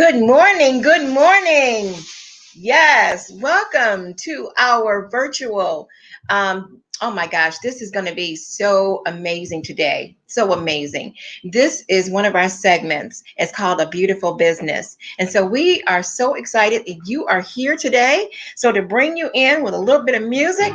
Good morning. Good morning. Yes, welcome to our virtual. Oh my gosh, this is going to be so amazing today. So amazing. This is one of our segments. It's called A Beautiful Business. And so we are so excited that you are here today. So to bring you in with a little bit of music,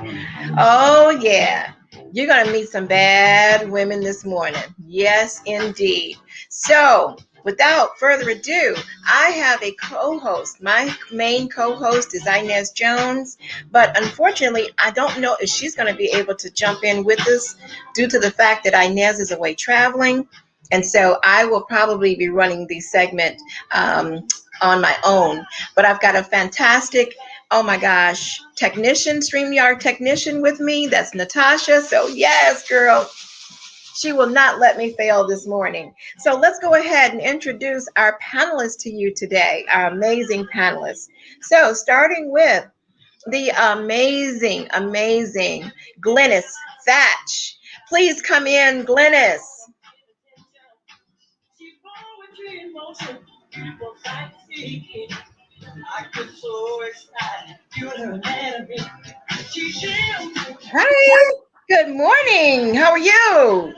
oh yeah, you're going to meet some bad women this morning. Yes, indeed. So without further ado, I have a co-host. My main co-host is Inez Jones, but unfortunately, I don't know if she's going to be able to jump in with us due to the fact that Inez is away traveling. And so I will probably be running the segment on my own. But I've got a fantastic, oh my gosh, technician, StreamYard technician with me. That's Natasha. So yes, girl, she will not let me fail this morning. So let's go ahead and introduce our panelists to you today, our amazing panelists. So starting with the amazing Glennis Thatch. Please come in, Glennis. Hi, good morning. How are you?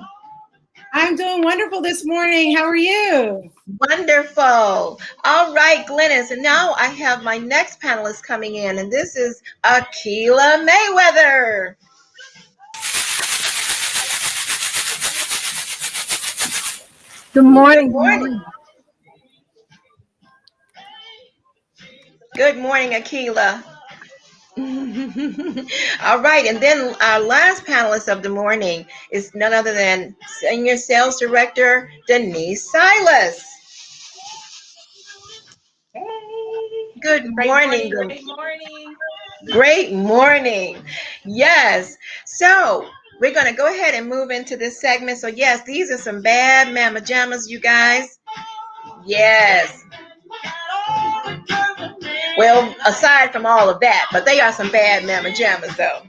I'm doing wonderful this morning. How are you? Wonderful. All right, Glennis. And now I have my next panelist coming in, and this is Akila Mayweather. Good morning. Good morning. Good morning, Akila. All right, and then our last panelist of the morning is none other than Senior Sales Director Denise Silas. Hey. Good morning. Great morning. Great morning. Yes. So we're going to go ahead and move into this segment. So yes, these are some bad mama jammas, you guys. Yes. Well, aside from all of that, but they are some bad mama jammas though.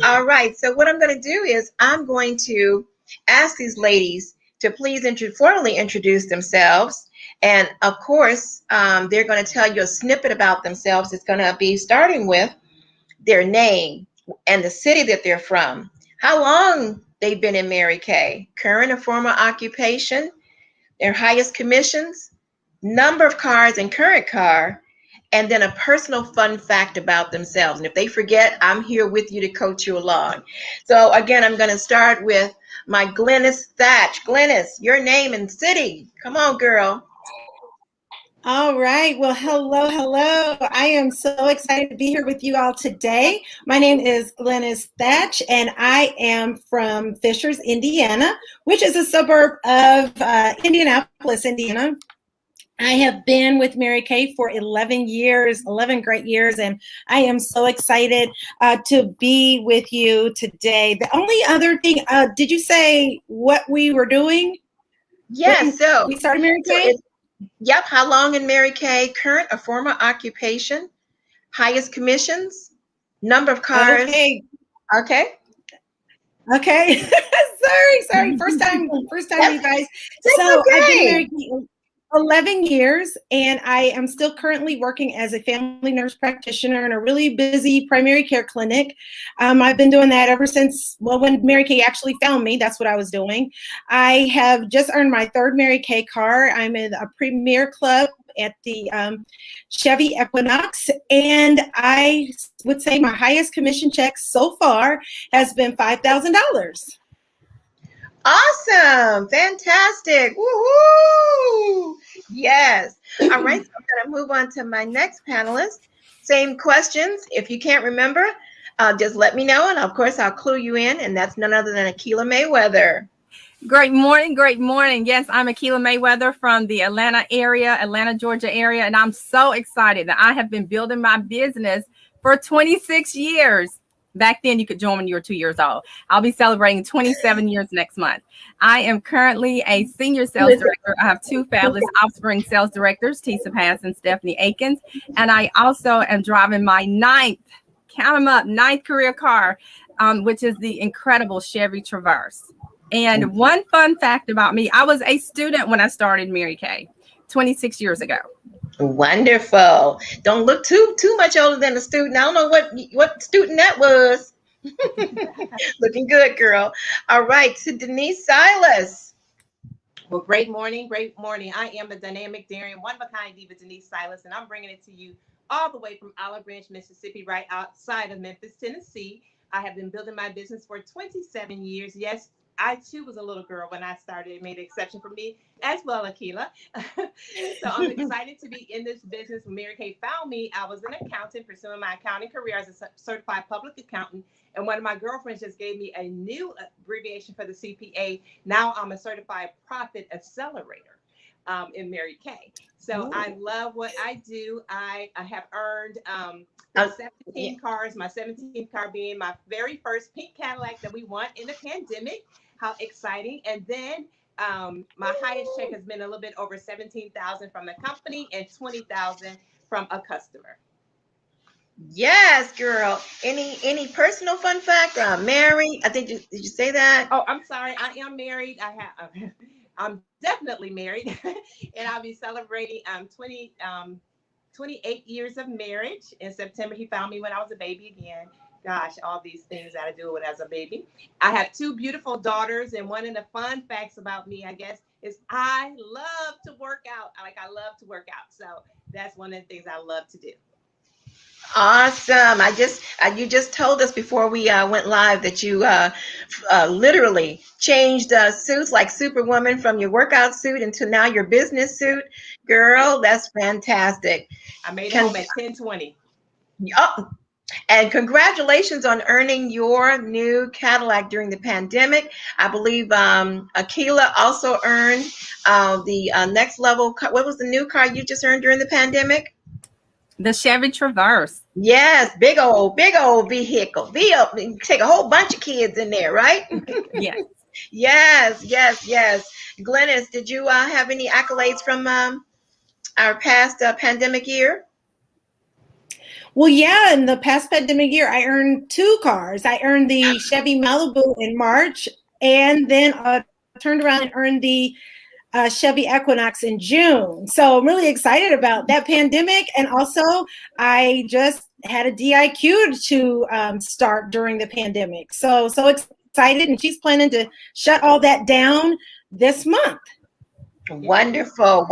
All right. So what I'm going to do is I'm going to ask these ladies to please formally introduce themselves. And of course, they're going to tell you a snippet about themselves. It's going to be starting with their name and the city that they're from, how long they've been in Mary Kay, current or former occupation, their highest commissions, number of cars and current car, and then a personal fun fact about themselves. And if they forget, I'm here with you to coach you along. So again, I'm going to start with my Glennis Thatch. Glennis, your name and city. Come on, girl. All right. Well, hello. I am so excited to be here with you all today. My name is Glennis Thatch, and I am from Fishers, Indiana, which is a suburb of Indianapolis, Indiana. I have been with Mary Kay for 11 years, 11 great years, and I am so excited to be with you today. The only other thing, did you say what we were doing? Yes, so we started Mary Kay? Yep, how long in Mary Kay, current or former occupation, highest commissions, number of cars. Okay. Okay. Sorry. First time, you guys. So I've been married 11 years, and I am still currently working as a family nurse practitioner in a really busy primary care clinic. I've been doing that ever since, when Mary Kay actually found me, that's what I was doing. I have just earned my third Mary Kay car. I'm in a premier club at the Chevy Equinox, and I would say my highest commission check so far has been $5,000. Awesome. Fantastic. Woohoo. Yes. All right. So I'm going to move on to my next panelist. Same questions. If you can't remember, just let me know. And of course, I'll clue you in. And that's none other than Akila Mayweather. Great morning. Yes, I'm Akila Mayweather from the Atlanta, Georgia area. And I'm so excited that I have been building my business for 26 years. Back then, you could join when you were 2 years old. I'll be celebrating 27 years next month. I am currently a senior sales director. I have two fabulous offspring sales directors, Tisa Pass and Stephanie Akins. And I also am driving my ninth career car, which is the incredible Chevy Traverse. And one fun fact about me, I was a student when I started Mary Kay. 26 years ago. Wonderful. Don't look too much older than a student. I don't know what student that was. Looking good, girl. All right, to Denise Silas. Well, great morning, great morning. I am the dynamic, daring, one-of-a-kind diva, Denise Silas, and I'm bringing it to you all the way from Olive Branch, Mississippi, right outside of Memphis, Tennessee. I have been building my business for 27 years. Yes, I too was a little girl when I started. It made an exception for me as well, Akila. So I'm excited to be in this business. When Mary Kay found me, I was an accountant pursuing my accounting career as a certified public accountant. And one of my girlfriends just gave me a new abbreviation for the CPA. Now I'm a certified profit accelerator in Mary Kay. So Ooh. I love what I do. I have earned 17 cars, my 17th car being my very first pink Cadillac that we won in the pandemic. How exciting. And then my highest check has been a little bit over $17,000 from the company and $20,000 from a customer. Yes, girl. Any personal fun fact? Married? I think did you say that? Oh, I'm sorry. I am married. I'm definitely married, and I'll be celebrating 28 years of marriage in September. He found me when I was a baby again. Gosh, all these things that I do when I was a baby. I have two beautiful daughters, and one of the fun facts about me, I guess, is I love to work out. I love to work out. So that's one of the things I love to do. Awesome. You just told us before we went live that you literally changed suits like Superwoman from your workout suit into now your business suit. Girl, that's fantastic. I made it home at 10:20. Oh, and congratulations on earning your new Cadillac during the pandemic. I believe Akila also earned the next level. What was the new car you just earned during the pandemic? The Chevy Traverse. Yes, big old vehicle. Take a whole bunch of kids in there, right? Yes. Yes. Glennis, did you have any accolades from our past pandemic year? Well, yeah, in the past pandemic year, I earned two cars. I earned the Chevy Malibu in March, and then turned around and earned the Chevy Equinox in June. So I'm really excited about that pandemic. And also, I just had a DIQ to start during the pandemic. So excited. And she's planning to shut all that down this month. Wonderful.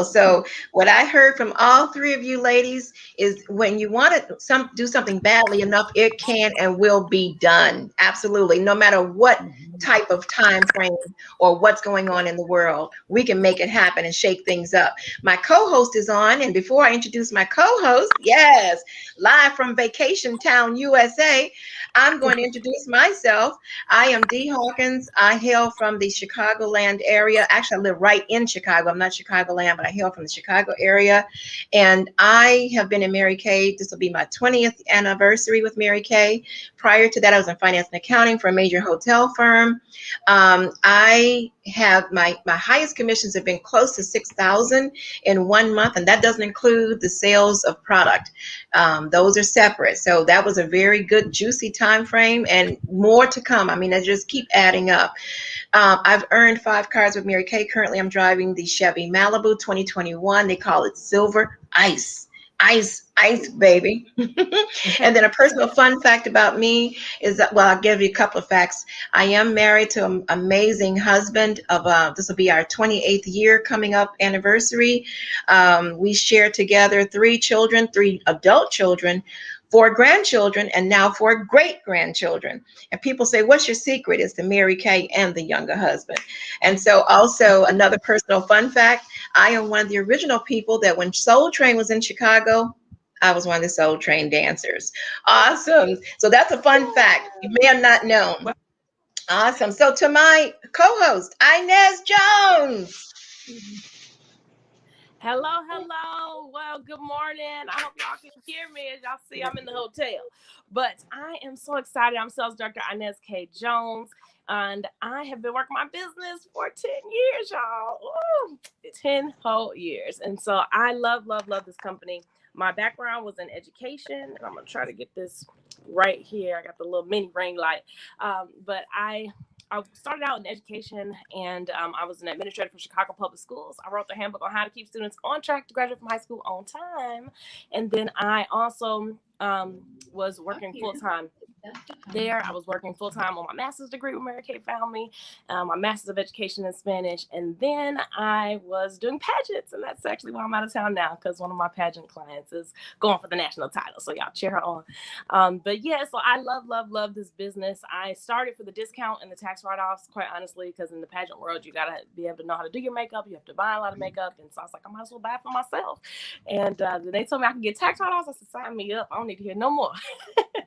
So what I heard from all three of you ladies is when you want to do something badly enough, it can and will be done. Absolutely. No matter what type of time frame or what's going on in the world, we can make it happen and shake things up. My co-host is on. And before I introduce my co-host, yes, live from Vacation Town, USA, I'm going to introduce myself. I am Dee Hawkins. I hail from the Chicagoland area. Actually, I live right in Chicago. I'm not Chicagoland, but I hail from the Chicago area. And I have been in Mary Kay. This will be my 20th anniversary with Mary Kay. Prior to that, I was in finance and accounting for a major hotel firm. I have my highest commissions have been close to 6,000 in 1 month, and that doesn't include the sales of product. Those are separate. So that was a very good, juicy time frame, and more to come. I mean, I just keep adding up. I've earned 5 cars with Mary Kay. Currently, I'm driving the Chevy Malibu 2021. They call it Silver Ice. Ice, baby. And then a personal fun fact about me is that, well, I'll give you a couple of facts. I am married to an amazing husband of, this will be our 28th year coming up anniversary. We share together 3 children, 3 adult children, 4 grandchildren, and now 4 great-grandchildren. And people say, what's your secret? It's the Mary Kay and the younger husband. And so also another personal fun fact, I am one of the original people that when Soul Train was in Chicago, I was one of the Soul Train dancers. Awesome. So that's a fun fact you may have not known. Awesome. So to my co-host, Inez Jones. Hello. Well, good morning. I hope y'all can hear me. As y'all see, I'm in the hotel. But I am so excited. I'm Sales Director Inez K. Jones, and I have been working my business for 10 years, y'all. Ooh, 10 whole years. And so I love this company. My background was in education, and I'm going to try to get this right here. I got the little mini ring light. But I I started out in education, and I was an administrator for Chicago Public Schools. I wrote the handbook on how to keep students on track to graduate from high school on time. And then I also was working full-time there. I was working full-time on my master's degree when Mary Kay found me, my master's of education in Spanish. And then I was doing pageants, and that's actually why I'm out of town now, because one of my pageant clients is going for the national title. So y'all cheer her on. But yeah, so I love this business. I started for the discount and the tax write-offs, quite honestly, because in the pageant world, you gotta be able to know how to do your makeup. You have to buy a lot of makeup. And so I was like, I might as well buy it for myself. And then they told me I can get tax write-offs. I said, sign me up. I don't need to hear no more.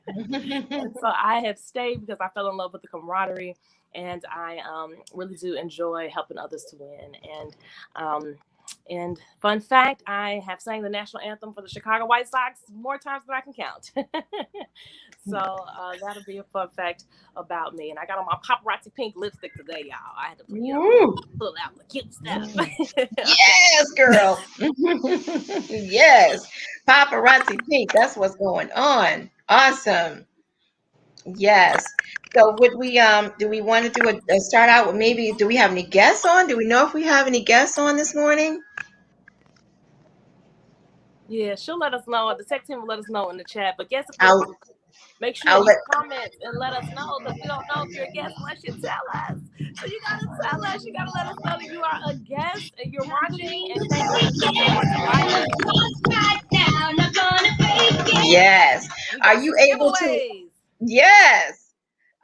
And so I have stayed because I fell in love with the camaraderie, and I really do enjoy helping others to win. And fun fact, I have sang the national anthem for the Chicago White Sox more times than I can count. So that'll be a fun fact about me. And I got on my paparazzi pink lipstick today, y'all. I had to pull out the cute stuff. Yes, girl. Yes, paparazzi pink. That's what's going on. Awesome. Yes. So would we do we want to do a start out with, maybe, do we have any guests on? Do we know if we have any guests on this morning? Yeah, she'll let us know. The tech team will let us know in the chat. But guess I'll- what? Make sure you comment and let us know, because we don't know if you're a guest unless you tell us. So you gotta tell us. You gotta let us know that you are a guest and you're watching, and thank you so much for liking. Yes. Are you able to? Giveaways. Yes.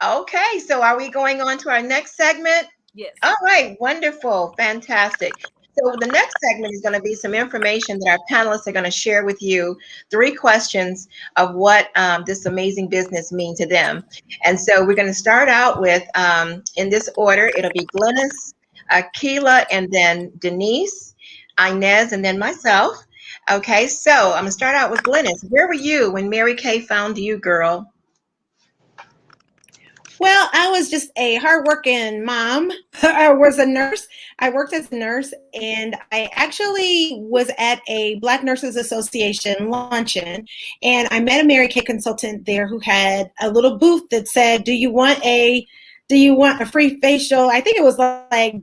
Okay. So are we going on to our next segment? Yes. All right. Wonderful. Fantastic. So the next segment is going to be some information that our panelists are going to share with you, 3 questions of what this amazing business means to them. And so we're going to start out with, in this order, it'll be Glynis, Akila, and then Denise, Inez, and then myself. Okay, so I'm going to start out with Glynis. Where were you when Mary Kay found you, girl? Well, I was just a hardworking mom. I was a nurse. I worked as a nurse, and I actually was at a Black Nurses Association luncheon, and I met a Mary Kay consultant there who had a little booth that said, do you want a free facial? I think it was like,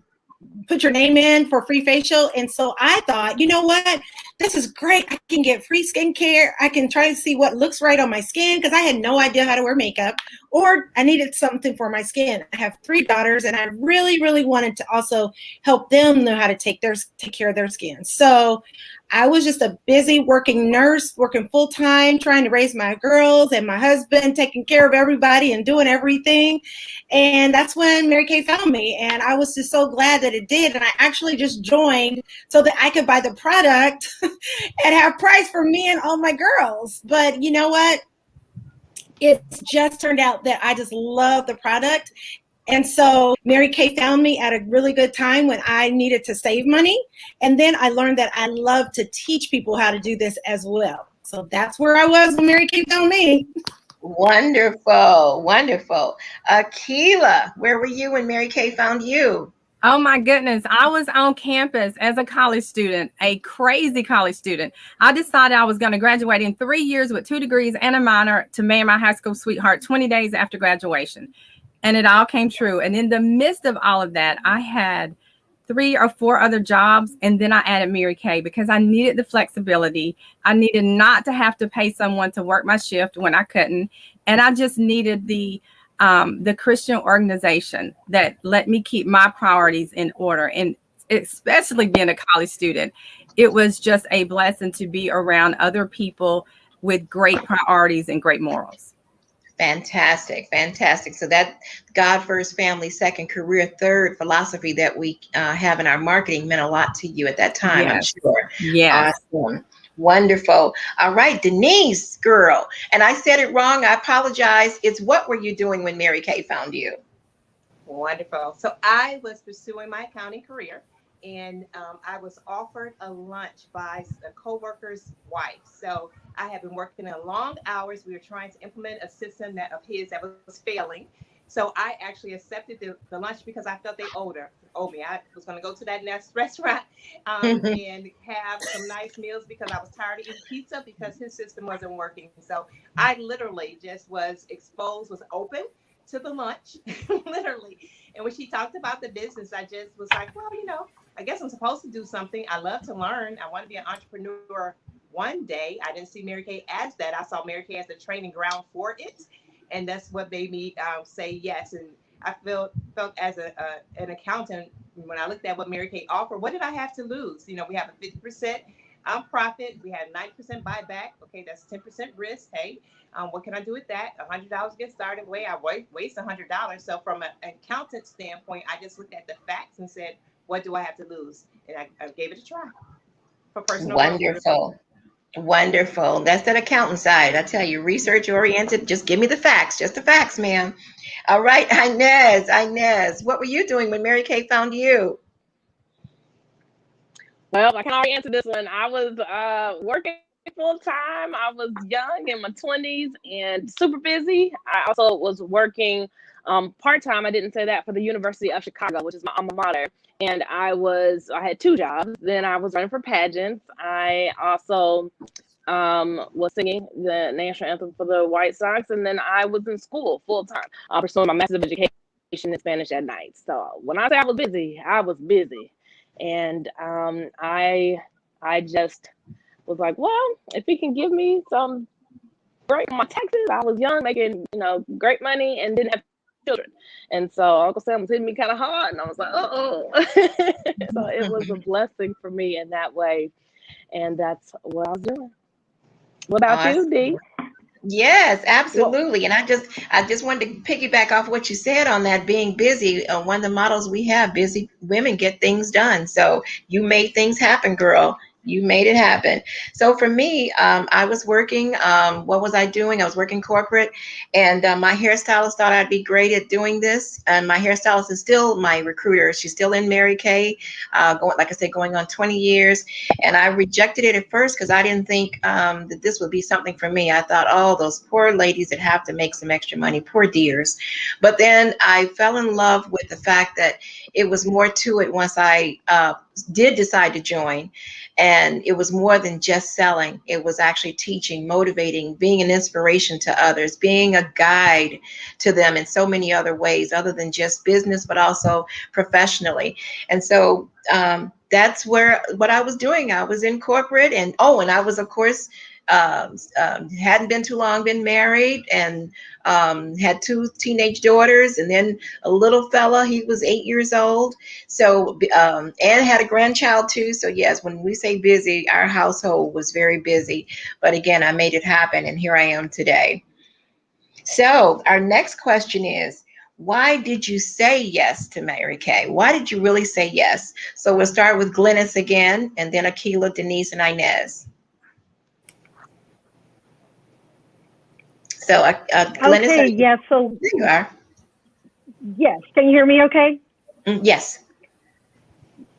put your name in for free facial. And so I thought, you know what? This is great. I can get free skincare. I can try to see what looks right on my skin, because I had no idea how to wear makeup, or I needed something for my skin. I have 3 daughters, and I really, really wanted to also help them know how to take care of their skin. So I was just a busy working nurse, working full time, trying to raise my girls and my husband, taking care of everybody and doing everything. And that's when Mary Kay found me. And I was just so glad that it did. And I actually just joined so that I could buy the product and have price for me and all my girls. But you know what? It's just turned out that I just love the product. And so Mary Kay found me at a really good time when I needed to save money. And then I learned that I love to teach people how to do this as well. So that's where I was when Mary Kay found me. Wonderful. Wonderful. Akila, where were you when Mary Kay found you? Oh my goodness. I was on campus as a college student, a crazy college student. I decided I was going to graduate in 3 years with 2 degrees and a minor to marry my high school sweetheart 20 days after graduation. And it all came true. And in the midst of all of that, I had 3 or 4 other jobs. And then I added Mary Kay because I needed the flexibility. I needed not to have to pay someone to work my shift when I couldn't. And I just needed the Christian organization that let me keep my priorities in order. And especially being a college student, it was just a blessing to be around other people with great priorities and great morals. Fantastic. Fantastic. So that God first, family second, career third philosophy that we have in our marketing meant a lot to you at that time, Yes. I'm sure. Yes. Awesome. Wonderful. All right, Denise, girl. And I said it wrong. I apologize. It's what were you doing when Mary Kay found you? Wonderful. So I was pursuing my accounting career, and I was offered a lunch by a coworker's wife. So I had been working in long hours. We were trying to implement a system of his that was failing. So I actually accepted the lunch because I felt they owed me. I was going to go to that next restaurant and have some nice meals because I was tired of eating pizza because his system wasn't working. So I literally just was exposed, was open to the lunch, literally. And when she talked about the business, I just was like, well, I guess I'm supposed to do something. I love to learn. I want to be an entrepreneur one day. I didn't see Mary Kay as that. I saw Mary Kay as the training ground for it. And that's what made me say yes. And I felt as an accountant, when I looked at what Mary Kay offered, what did I have to lose? We have a 50% profit. We had 90% buyback. Okay, that's 10% risk. Hey, what can I do with that? $100 to get started. I waste $100. So from an accountant standpoint, I just looked at the facts and said, what do I have to lose? And I gave it a try for personal growth. Wonderful. Wonderful. That's that accountant side. I tell you, research oriented. Just give me the facts. Just the facts, ma'am. All right, Inez, what were you doing when Mary Kay found you? Well, I can already answer this one. I was working full time. I was young in my 20s and super busy. I also was working part time. I didn't say that, for the University of Chicago, which is my alma mater. And I had 2 jobs. Then I was running for pageants. I also was singing the national anthem for the White Sox. And then I was in school full time, pursuing my master's of education in Spanish at night. So when I say I was busy, I was busy. And I just was like, well, if he can give me some break on my taxes. I was young, making great money, and didn't have children. And so Uncle Sam was hitting me kind of hard, and I was like, oh. So it was a blessing for me in that way, and that's what I was doing. What about you, Dee? Yes, absolutely. And I just wanted to piggyback off what you said on that being busy. One of the models we have, busy women get things done. So you made things happen, girl. You made it happen. So for me, I was working. What was I doing? I was working corporate, and my hairstylist thought I'd be great at doing this. And my hairstylist is still my recruiter. She's still in Mary Kay, going on 20 years. And I rejected it at first because I didn't think that this would be something for me. I thought, oh, those poor ladies that have to make some extra money, poor dears. But then I fell in love with the fact that it was more to it once I did decide to join. And it was more than just selling. It was actually teaching, motivating, being an inspiration to others, being a guide to them in so many other ways, other than just business, but also professionally. And so that's what I was doing. I was in corporate, and I was, of course, hadn't been too long, been married, and had 2 teenage daughters, and then a little fella, he was 8 years old. So, and had a grandchild too. So yes, when we say busy, our household was very busy, but again, I made it happen, and here I am today. So our next question is, why did you say yes to Mary Kay? Why did you really say yes? So we'll start with Glennis again, and then Akilah, Denise, and Inez. So, Glennis, okay, yes. So there you are. Yes, can you hear me? Okay. Yes.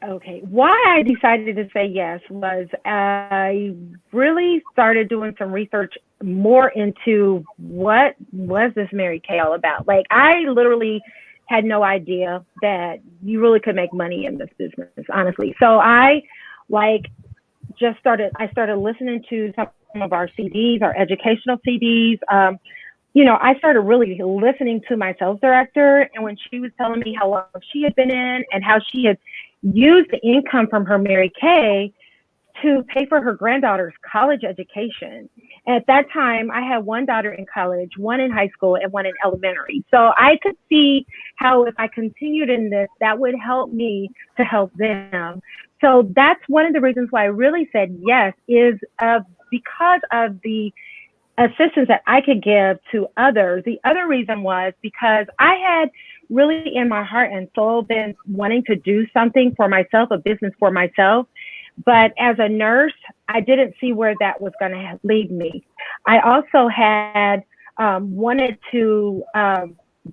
Okay. Why I decided to say yes was I really started doing some research more into what was this Mary Kay all about. Like, I literally had no idea that you really could make money in this business, honestly. So I started listening to some of our CDs, our educational CDs. I started really listening to my sales director, and when she was telling me how long she had been in and how she had used the income from her Mary Kay to pay for her granddaughter's college education. At that time, I had 1 daughter in college, 1 in high school, and 1 in elementary. So I could see how if I continued in this, that would help me to help them. So that's one of the reasons why I really said yes, is because of the assistance that I could give to others. The other reason was because I had really in my heart and soul been wanting to do something for myself, a business for myself. But as a nurse, I didn't see where that was going to lead me. I also had wanted to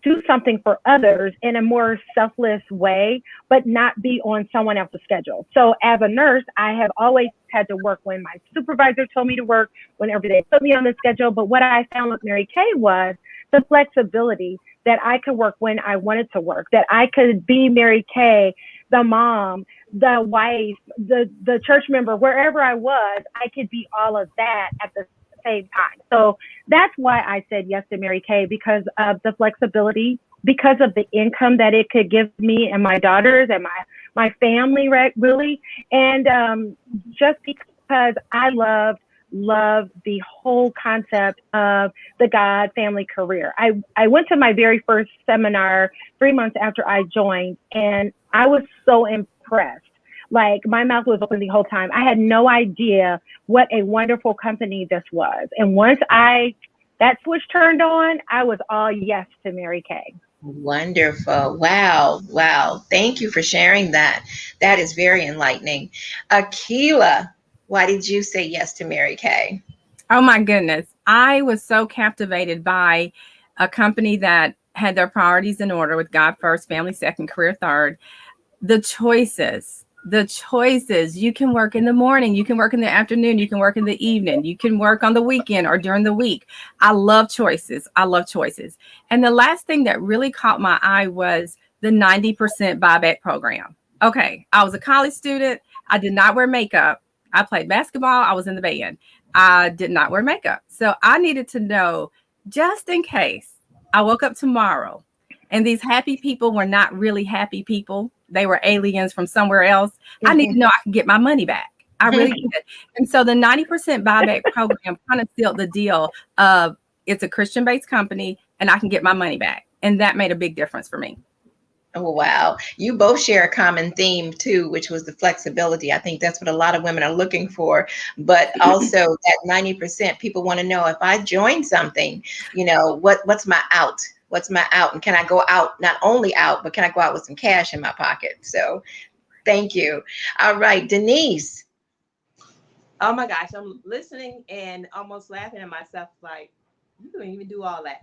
do something for others in a more selfless way, but not be on someone else's schedule. So as a nurse, I have always had to work when my supervisor told me to work, whenever they put me on the schedule. But what I found with Mary Kay was the flexibility that I could work when I wanted to work, that I could be Mary Kay, the mom, the wife, the church member, wherever I was, I could be all of that at the same time. So that's why I said yes to Mary Kay, because of the flexibility, because of the income that it could give me and my daughters and my family, right, really. And just because I love the whole concept of the God family career. I went to my very first seminar 3 months after I joined, and I was so impressed. Like, my mouth was open the whole time. I had no idea what a wonderful company this was. And once that switch turned on, I was all yes to Mary Kay. Wonderful. Wow. Wow. Thank you for sharing that. That is very enlightening. Akila, why did you say yes to Mary Kay? Oh my goodness. I was so captivated by a company that had their priorities in order with God first, family second, career third. The choices. You can work in the morning, you can work in the afternoon, you can work in the evening, you can work on the weekend or during the week. I love choices. And the last thing that really caught my eye was the 90% buyback program. Okay, I was a college student. I did not wear makeup. I played basketball. I was in the band. I did not wear makeup. So I needed to know, just in case I woke up tomorrow and these happy people were not really happy people, they were aliens from somewhere else. I need to know I can get my money back. I really did. And so the 90% buyback program kind of sealed the deal of, it's a Christian-based company and I can get my money back. And that made a big difference for me. Oh, wow. You both share a common theme too, which was the flexibility. I think that's what a lot of women are looking for. But also that 90%, people want to know, if I join something, what's my out? What's my out? And can I go out, not only out, but can I go out with some cash in my pocket? So thank you. All right, Denise. Oh my gosh, I'm listening and almost laughing at myself, like, you don't even do all that.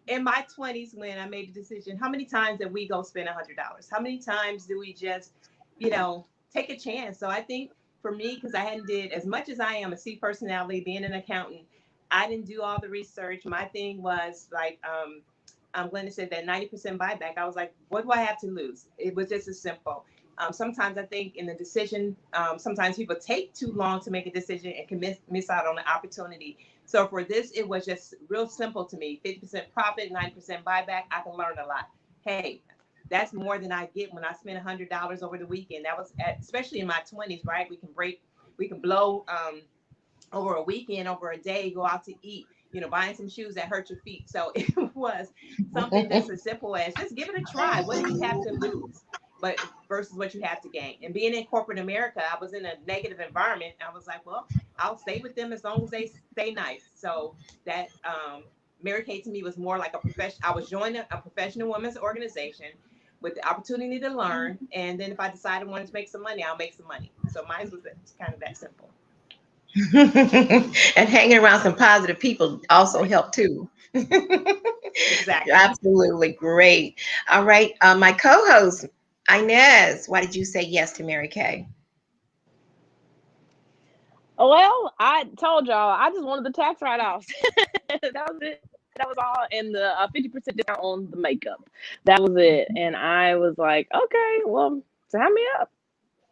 In my 20s, when I made the decision, how many times did we go spend $100? How many times do we just, take a chance? So I think for me, because I hadn't did as much as I am a C personality, being an accountant, I didn't do all the research. My thing was like, Glenda said that 90% buyback. I was like, what do I have to lose? It was just as simple. Sometimes I think in the decision, sometimes people take too long to make a decision and can miss out on the opportunity. So for this, it was just real simple to me. 50% profit, 90% buyback. I can learn a lot. Hey, that's more than I get when I spend $100 over the weekend. That was especially in my 20s, right? We can blow over a weekend, over a day, go out to eat, buying some shoes that hurt your feet. So it was something that's as simple as just give it a try. What do you have to lose? But versus what you have to gain. And being in corporate America, I was in a negative environment. I was like, well, I'll stay with them as long as they stay nice. So that Mary Kay to me was more like a profession. I was joining a professional women's organization with the opportunity to learn. And then if I decided I wanted to make some money, I'll make some money. So mine was kind of that simple. And hanging around some positive people also helped too. Exactly. Absolutely great. All right. My co-host, Inez, why did you say yes to Mary Kay? Well, I told y'all I just wanted the tax write-offs. That was it. That was all, and the 50% discount on the makeup. That was it. And I was like, okay, well, sign me up.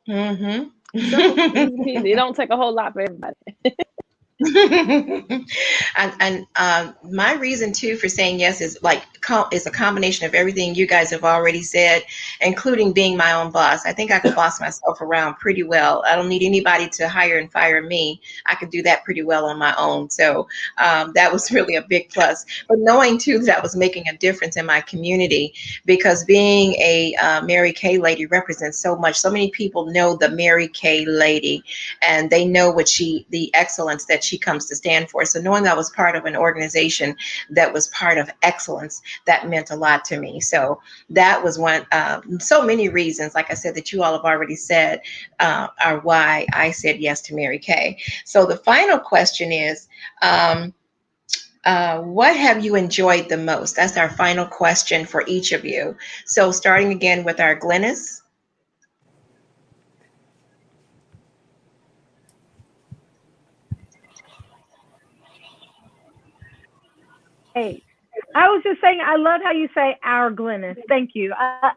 Mm-hmm. Simple, easy peasy. It don't take a whole lot for everybody. And my reason too for saying yes is is a combination of everything you guys have already said, including being my own boss. I think I can boss myself around pretty well. I don't need anybody to hire and fire me. I could do that pretty well on my own. So that was really a big plus. But knowing too that I was making a difference in my community, because being a Mary Kay lady represents so much. So many people know the Mary Kay lady, and they know the excellence that she comes to stand for. So knowing I was part of an organization that was part of excellence, that meant a lot to me. So that was one, so many reasons, like I said, that you all have already said, are why I said yes to Mary Kay. So the final question is, what have you enjoyed the most? That's our final question for each of you. So starting again with our Glennis. Hey, I was just saying, I love how you say our Glennis. Thank you.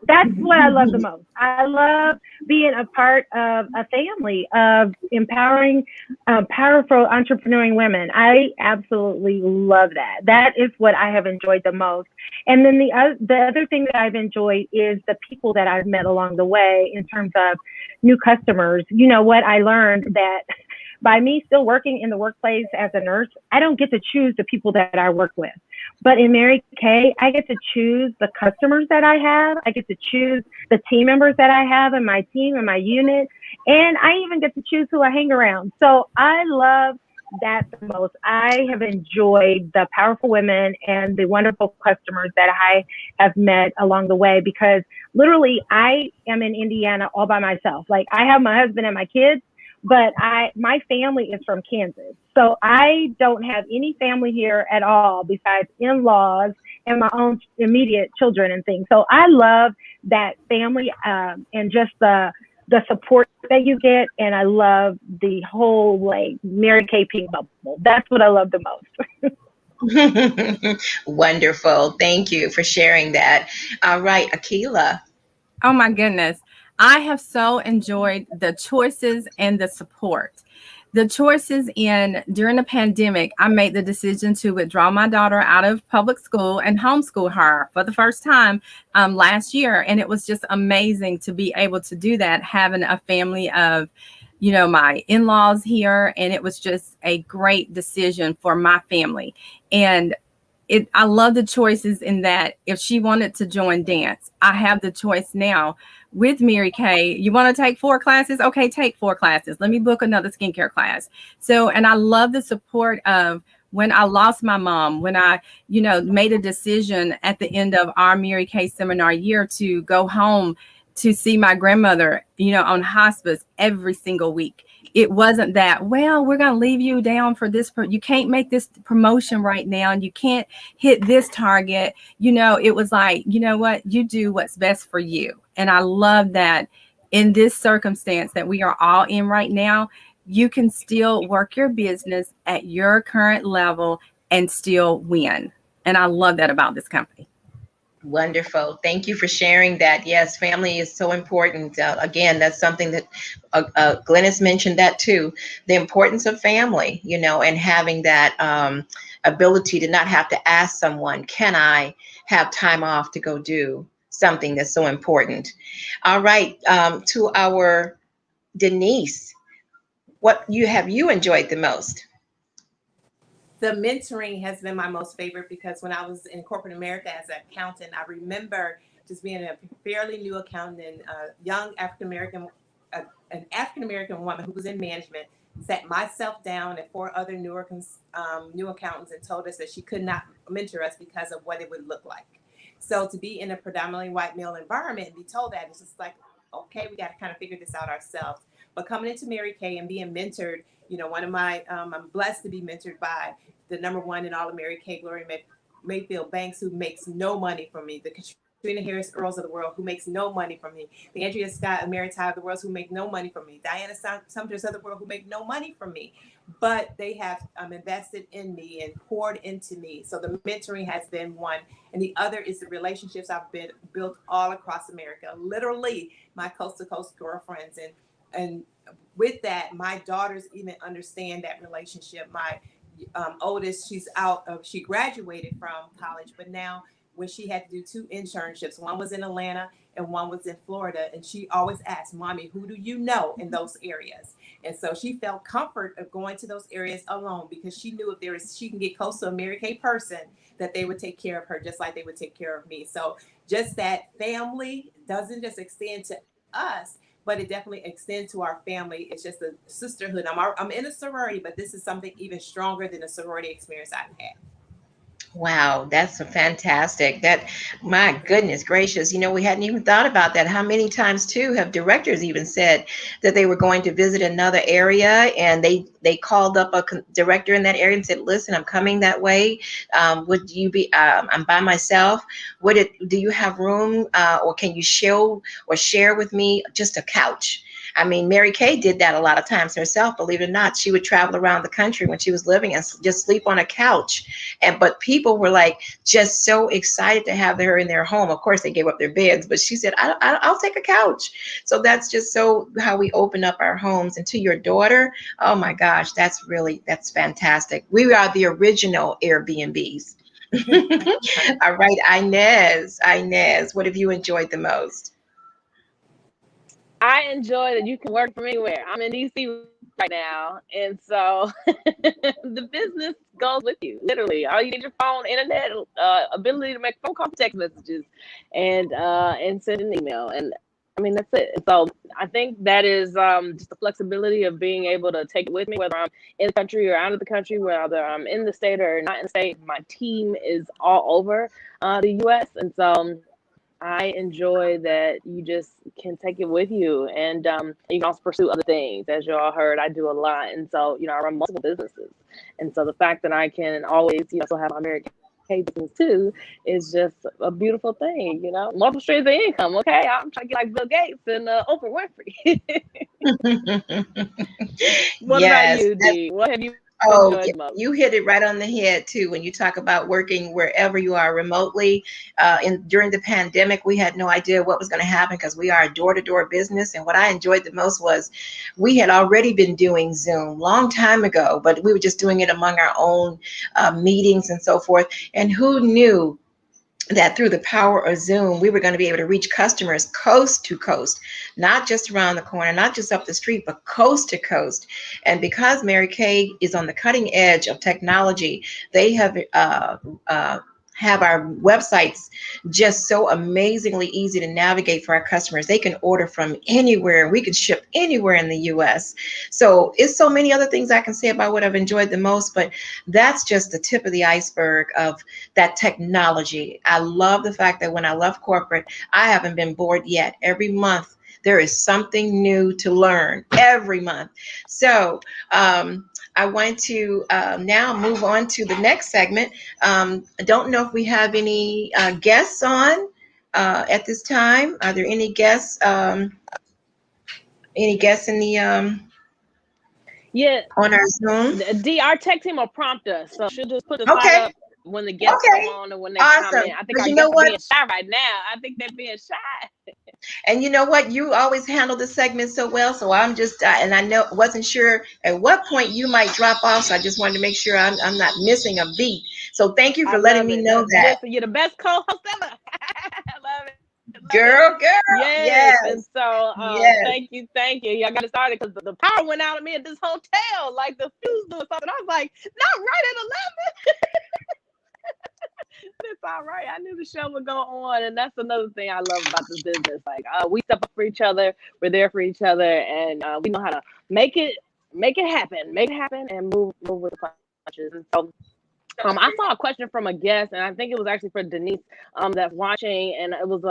That's what I love the most. I love being a part of a family of empowering, powerful entrepreneuring women. I absolutely love that. That is what I have enjoyed the most. And then the other thing that I've enjoyed is the people that I've met along the way in terms of new customers. You know what, I learned that by me still working in the workplace as a nurse, I don't get to choose the people that I work with. But in Mary Kay, I get to choose the customers that I have. I get to choose the team members that I have in my team and my unit. And I even get to choose who I hang around. So I love that the most. I have enjoyed the powerful women and the wonderful customers that I have met along the way, because literally I am in Indiana all by myself. Like, I have my husband and my kids, but my family is from Kansas. So I don't have any family here at all besides in-laws and my own immediate children and things. So I love that family and just the support that you get. And I love the whole like Mary Kay pink bubble. That's what I love the most. Wonderful. Thank you for sharing that. All right, Akilah. Oh my goodness. I have so enjoyed the choices and the support. The choices during the pandemic, I made the decision to withdraw my daughter out of public school and homeschool her for the first time last year. And it was just amazing to be able to do that, having a family of, my in-laws here. And it was just a great decision for my family. And I love the choices in that if she wanted to join dance, I have the choice now with Mary Kay. You want to take 4 classes? Okay, take 4 classes. Let me book another skincare class. So, and I love the support of when I lost my mom, when I, made a decision at the end of our Mary Kay seminar year to go home to see my grandmother, on hospice every single week. It wasn't that, well, we're going to leave you down for this. You can't make this promotion right now. And you can't hit this target. It was like, you know what? You do what's best for you. And I love that in this circumstance that we are all in right now, you can still work your business at your current level and still win. And I love that about this company. Wonderful. Thank you for sharing that. Yes, family is so important. Again, that's something that Glennis mentioned that too, the importance of family, and having that ability to not have to ask someone, can I have time off to go do something that's so important? All right. To our Denise, what have you enjoyed the most? The mentoring has been my most favorite, because when I was in corporate America as an accountant, I remember just being a fairly new accountant, a young African-American woman who was in management, sat myself down and 4 other new accountants and told us that she could not mentor us because of what it would look like. So to be in a predominantly white male environment and be told that, it's just like, okay, we got to kind of figure this out ourselves. But coming into Mary Kay and being mentored, one of my, I'm blessed to be mentored by the #1 in all of Mary Kay, Gloria Mayfield Banks, who makes no money from me, the Katrina Harris Earls of the world, who makes no money from me, the Andrea Scott and Mary Ty of the world, who make no money from me, Diana Sumters of the world, who make no money from me, but they have invested in me and poured into me. So the mentoring has been one. And the other is the relationships I've been built all across America, literally my coast to coast girlfriends. And with that, my daughters even understand that relationship. My oldest, she graduated from college, but now when she had to do 2 internships, one was in Atlanta and one was in Florida, and she always asked, Mommy, who do you know in those areas? And so she felt comfort of going to those areas alone, because she knew if she can get close to a Mary Kay person, that they would take care of her just like they would take care of me. So just that family doesn't just extend to us, but it definitely extends to our family. It's just a sisterhood. I'm in a sorority, but this is something even stronger than a sorority experience I've had. Wow, that's fantastic. My goodness gracious, we hadn't even thought about that. How many times too have directors even said that they were going to visit another area, and they called up a director in that area and said, listen, I'm coming that way. Would you be, I'm by myself. Do you have room or can you share with me just a couch? I mean, Mary Kay did that a lot of times herself, believe it or not. She would travel around the country when she was living and just sleep on a couch. But people were like just so excited to have her in their home. Of course, they gave up their beds, but she said, I'll take a couch. So that's just so how we open up our homes. And to your daughter, oh my gosh, that's fantastic. We are the original Airbnbs. All right, Inez, what have you enjoyed the most? I enjoy that you can work from anywhere. I'm in DC right now, and so the business goes with you. Literally, all you need is your phone, internet, ability to make phone calls, text messages, and send an email. And I mean, that's it. So I think that is just the flexibility of being able to take it with me, whether I'm in the country or out of the country, whether I'm in the state or not in the state. My team is all over the U.S. And so I enjoy that you just can take it with you, and you can also pursue other things. As you all heard, I do a lot. And so, I run multiple businesses. And so the fact that I can always, still have my American business too is just a beautiful thing, multiple streams of income. Okay, I'm trying to get like Bill Gates and Oprah Winfrey. What about you, Dee? What have you enjoyed the most? You hit it right on the head too when you talk about working wherever you are remotely. During the pandemic, we had no idea what was going to happen because we are a door-to-door business. And what I enjoyed the most was we had already been doing Zoom long time ago, but we were just doing it among our own meetings and so forth. And who knew that through the power of Zoom, we were going to be able to reach customers coast to coast, not just around the corner, not just up the street, but coast to coast. And because Mary Kay is on the cutting edge of technology, they have our websites just so amazingly easy to navigate for our customers. They can order from anywhere. We can ship anywhere in the U.S. So it's so many other things I can say about what I've enjoyed the most, but that's just the tip of the iceberg of that technology. I love the fact that when I left corporate, I haven't been bored yet. Every month, there is something new to learn every month. So I want to now move on to the next segment. I don't know if we have any guests on at this time. Are there any guests? Any guests in the on our Zoom? Dee, our tech team will prompt us, so she'll just put the slide up when the guests come on or when they come in. I think our guests are being shy right now. I think they're being shy. And you know what? You always handle the segment so well. So I'm just, and I wasn't sure at what point you might drop off. So I just wanted to make sure I'm not missing a beat. So thank you for letting me know that. Listen, you're the best co-host ever. I love it. Girl. Yes. And so thank you. Y'all got to start it because the power went out of me at this hotel. Like the fuse doing something. I was like, not right at 11. It's all right. I knew the show would go on, and that's another thing I love about this business. Like we step up for each other, we're there for each other, and we know how to make it happen, and move with the punches. And so, I saw a question from a guest, and I think it was actually for Denise that's watching, and it was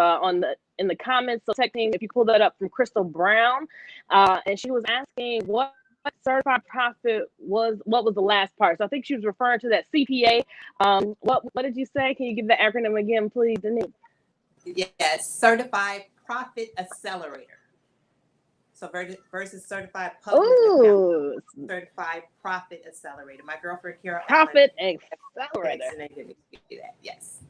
in the comments. So, tech team, if you pull that up, from Crystal Brown, and she was asking what certified profit was, what was the last part? So I think she was referring to that CPA. What did you say? Can you give the acronym again, please, Denise? Yes, Certified Profit Accelerator. So versus Certified Public Accountant. Certified Profit Accelerator. My girlfriend Kara. Profit Accelerator. Yes.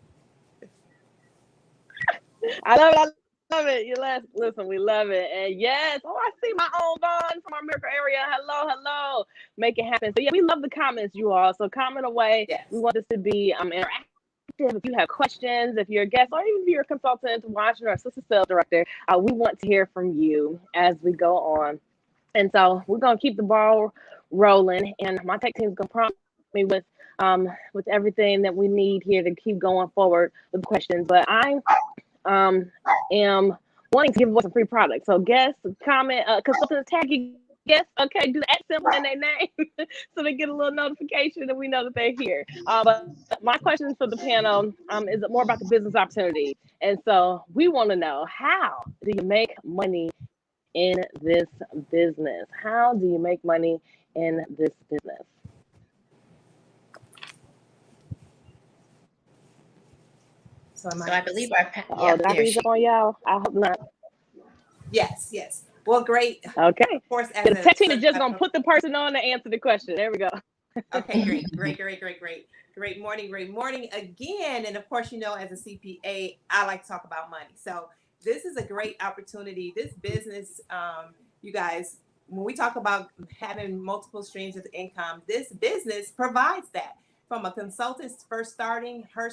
I love it. Love it. Listen, we love it. And yes, I see my own Vaughn from our Miracle area. Hello. Make it happen. So yeah, we love the comments, you all. So comment away. Yes. We want this to be interactive. If you have questions, if you're a guest, or even if you're a consultant, watching, or assistant sales director, we want to hear from you as we go on. And so we're gonna keep the ball rolling, and my tech team is gonna prompt me with everything that we need here to keep going forward with questions. But I am wanting to give away some free products. So guests, comment, consultants, tag you guests, okay, do the @ symbol in their name so they get a little notification and we know that they're here. But my question for the panel is more about the business opportunity. And so we want to know, how do you make money in this business? How do you make money in this business? So I believe our did I read up on y'all? I hope not. Yes. Well, great. Okay. Of course, The tech team is just going to put the person on to answer the question. There we go. Okay, great morning again. And of course, as a CPA, I like to talk about money. So this is a great opportunity. This business, you guys, when we talk about having multiple streams of income, this business provides that. From a consultant first starting her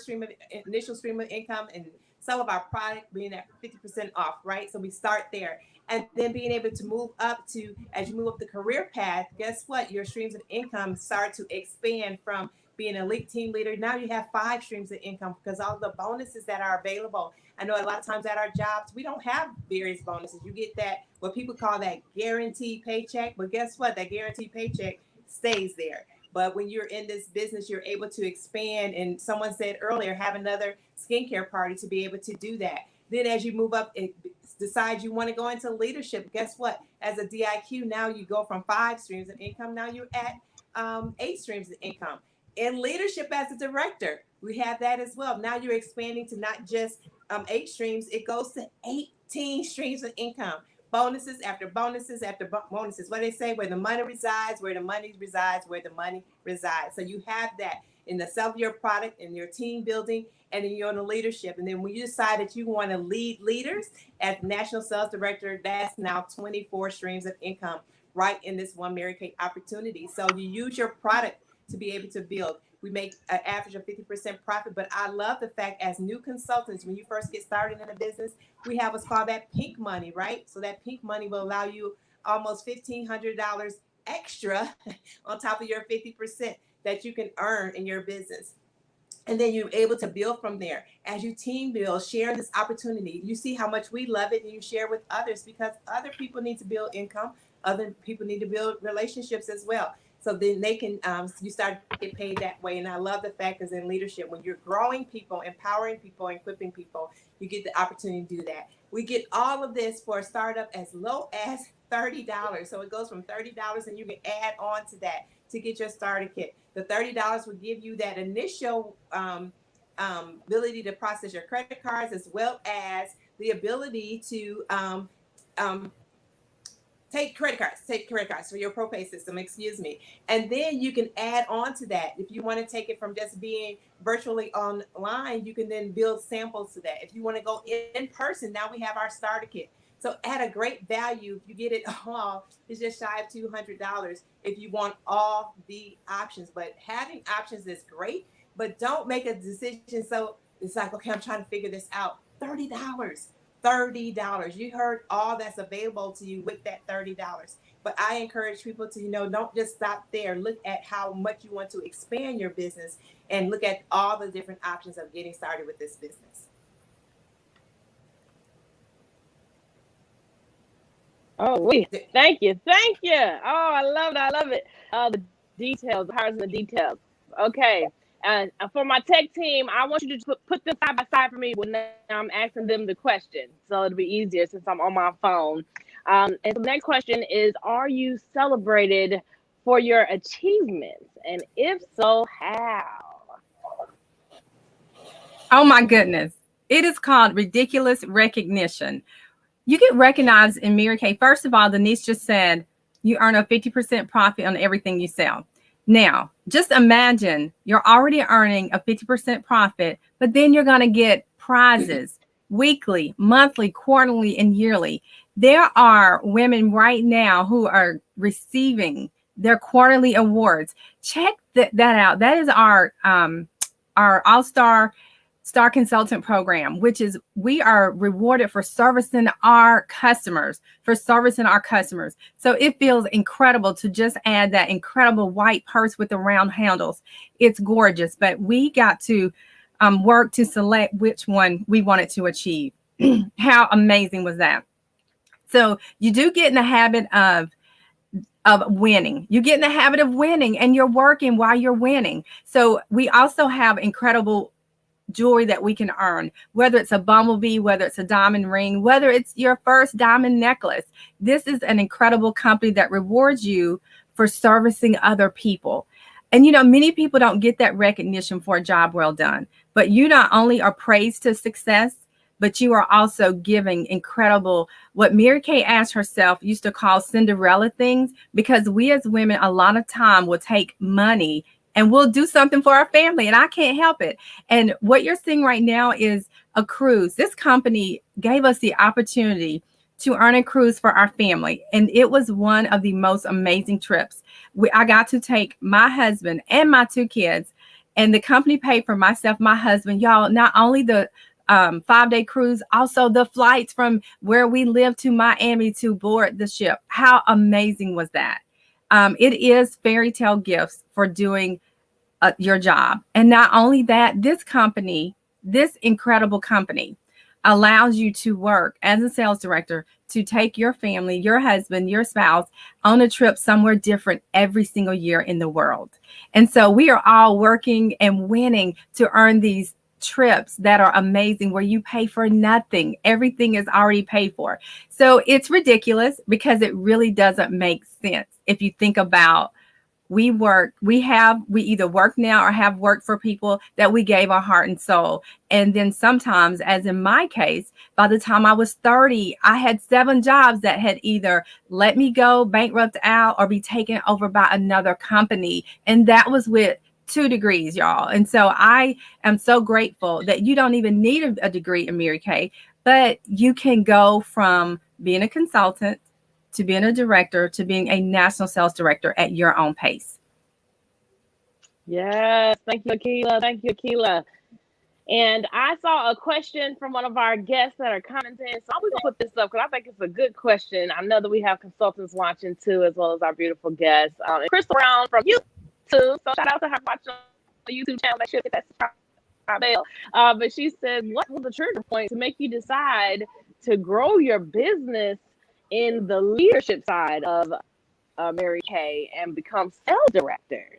initial stream of income, and some of our product being at 50% off, right? So we start there. And then being able to move up to, as you move up the career path, guess what? Your streams of income start to expand from being an elite team leader. Now you have 5 streams of income because all the bonuses that are available. I know a lot of times at our jobs, we don't have various bonuses. You get that, what people call that guaranteed paycheck. But guess what? That guaranteed paycheck stays there. But when you're in this business, you're able to expand. And someone said earlier, have another skincare party to be able to do that. Then as you move up, decide you want to go into leadership. Guess what? As a DIQ, now you go from 5 streams of income. Now you're at 8 streams of income. In leadership as a director, we have that as well. Now you're expanding to not just 8 streams. It goes to 18 streams of income. Bonuses after bonuses after bonuses. What they say, where the money resides, where the money resides, where the money resides. So you have that in the sell of your product, in your team building, and then you're in the leadership. And then when you decide that you want to lead leaders as National Sales Director, that's now 24 streams of income right in this One Mary Kay opportunity. So you use your product to be able to build. We make an average of 50% profit, but I love the fact as new consultants, when you first get started in a business, we have what's called that pink money, right? So that pink money will allow you almost $1,500 extra on top of your 50% that you can earn in your business. And then you're able to build from there. As you team build, share this opportunity. You see how much we love it, and you share with others because other people need to build income. Other people need to build relationships as well. So then they can, you start to get paid that way. And I love the fact is in leadership, when you're growing people, empowering people, equipping people, you get the opportunity to do that. We get all of this for a startup as low as $30. So it goes from $30 and you can add on to that to get your starter kit. The $30 will give you that initial ability to process your credit cards, as well as the ability to take credit cards for your ProPay system, and then you can add on to that. If you want to take it from just being virtually online, you can then build samples to that. If you want to go in person, now we have our starter kit. So at a great value, if you get it all, it's just shy of $200 if you want all the options. But having options is great, but don't make a decision. So it's like, okay, I'm trying to figure this out. $30. You heard all that's available to you with that $30. But I encourage people to, don't just stop there. Look at how much you want to expand your business and look at all the different options of getting started with this business. Oh, thank you. Oh, I love it. The details, the powers and the details. Okay. And for my tech team, I want you to put them side by side for me when I'm asking them the question. So it'll be easier since I'm on my phone. And the next question is, are you celebrated for your achievements? And if so, how? Oh my goodness. It is called ridiculous recognition. You get recognized in Mary Kay. First of all, Denise just said you earn a 50% profit on everything you sell. Now, just imagine you're already earning a 50% profit, but then you're going to get prizes weekly, monthly, quarterly, and yearly. There are women right now who are receiving their quarterly awards. Check that out. That is our All-Star Star Consultant Program, which is we are rewarded for servicing our customers, So it feels incredible to just add that incredible white purse with the round handles. It's gorgeous, but we got to work to select which one we wanted to achieve. How amazing was that? So you do get in the habit of winning. You get in the habit of winning, and you're working while you're winning. So we also have incredible jewelry that we can earn, whether it's a bumblebee, whether it's a diamond ring, whether it's your first diamond necklace. This is an incredible company that rewards you for servicing other people. And, many people don't get that recognition for a job well done, but you not only are praised to success, but you are also giving incredible, what Mary Kay Ash herself used to call Cinderella things, because we as women a lot of time will take money and we'll do something for our family, and I can't help it. And what you're seeing right now is a cruise. This company gave us the opportunity to earn a cruise for our family, and it was one of the most amazing trips. I got to take my husband and my 2 kids, and the company paid for myself, my husband, y'all, not only the 5-day cruise, also the flights from where we live to Miami to board the ship. How amazing was that? It is fairy tale gifts for doing your job. And not only that, this company, this incredible company, allows you to work as a sales director to take your family, your husband, your spouse on a trip somewhere different every single year in the world. And so we are all working and winning to earn these trips that are amazing, where you pay for nothing. Everything is already paid for. So it's ridiculous because it really doesn't make sense. If you think about, we either work now or have worked for people that we gave our heart and soul. And then sometimes, as in my case, by the time I was 30, I had 7 jobs that had either let me go, bankrupt out, or be taken over by another company. And that was with 2 degrees, y'all. And so I am so grateful that you don't even need a degree in Mary Kay, but you can go from being a consultant to being a director to being a national sales director at your own pace. Yes, thank you, Akila. Thank you, Akila. And I saw a question from one of our guests that are commenting. So I'm going to put this up because I think it's a good question. I know that we have consultants watching too, as well as our beautiful guests. And Crystal Brown from YouTube. So shout out to her watching on the YouTube channel. That should get that subscribe bell. But she said, what was the trigger point to make you decide to grow your business in the leadership side of Mary Kay and become sales directors?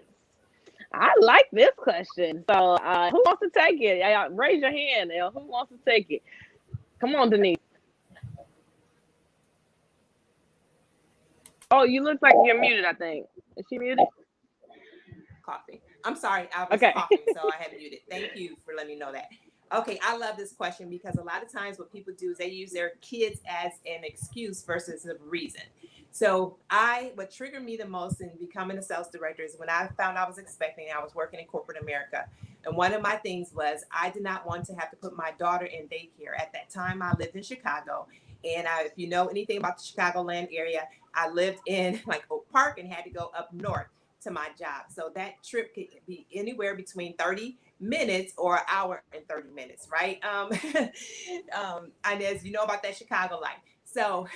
I like this question. So who wants to take it? Raise your hand. Who wants to take it? Come on, Denise. Oh, you look like you're muted, I think. Is she muted? Coffee. I'm sorry, I was coughing, so I had muted. Thank you for letting me know that. Okay, I love this question because a lot of times what people do is they use their kids as an excuse versus a reason. So what triggered me the most in becoming a sales director is when I found I was expecting, I was working in corporate America. And one of my things was I did not want to have to put my daughter in daycare. At that time, I lived in Chicago. And if you know anything about the Chicagoland area, I lived in like Oak Park and had to go up north to my job. So that trip could be anywhere between 30 minutes or an hour and 30 minutes, right? And as you know about that Chicago life. So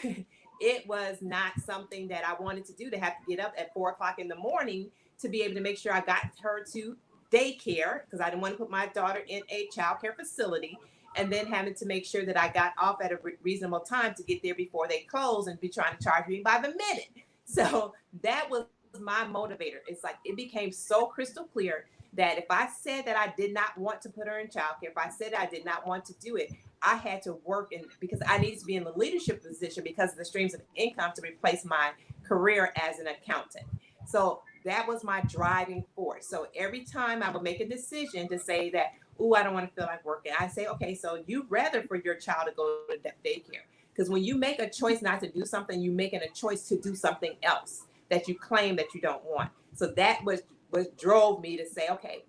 it was not something that I wanted to do, to have to get up at 4:00 in the morning to be able to make sure I got her to daycare, because I didn't want to put my daughter in a child care facility, and then having to make sure that I got off at a reasonable time to get there before they close and be trying to charge me by the minute. So that was my motivator. It's like it became so crystal clear that if I said that I did not want to put her in childcare, if I said I did not want to do it, I had to work because I needed to be in the leadership position because of the streams of income to replace my career as an accountant. So that was my driving force. So every time I would make a decision to say that, I don't want to feel like working, I say, okay, so you'd rather for your child to go to daycare. Because when you make a choice not to do something, you're making a choice to do something else that you claim that you don't want. So that was what drove me to say, okay,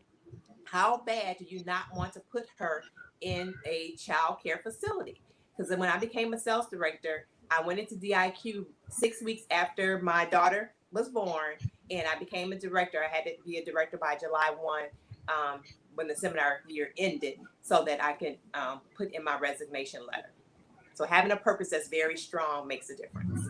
how bad do you not want to put her in a child care facility? Because when I became a sales director, I went into DIQ 6 weeks after my daughter was born, and I became a director. I had to be a director by July 1 when the seminar year ended, so that I can put in my resignation letter. So having a purpose that's very strong makes a difference.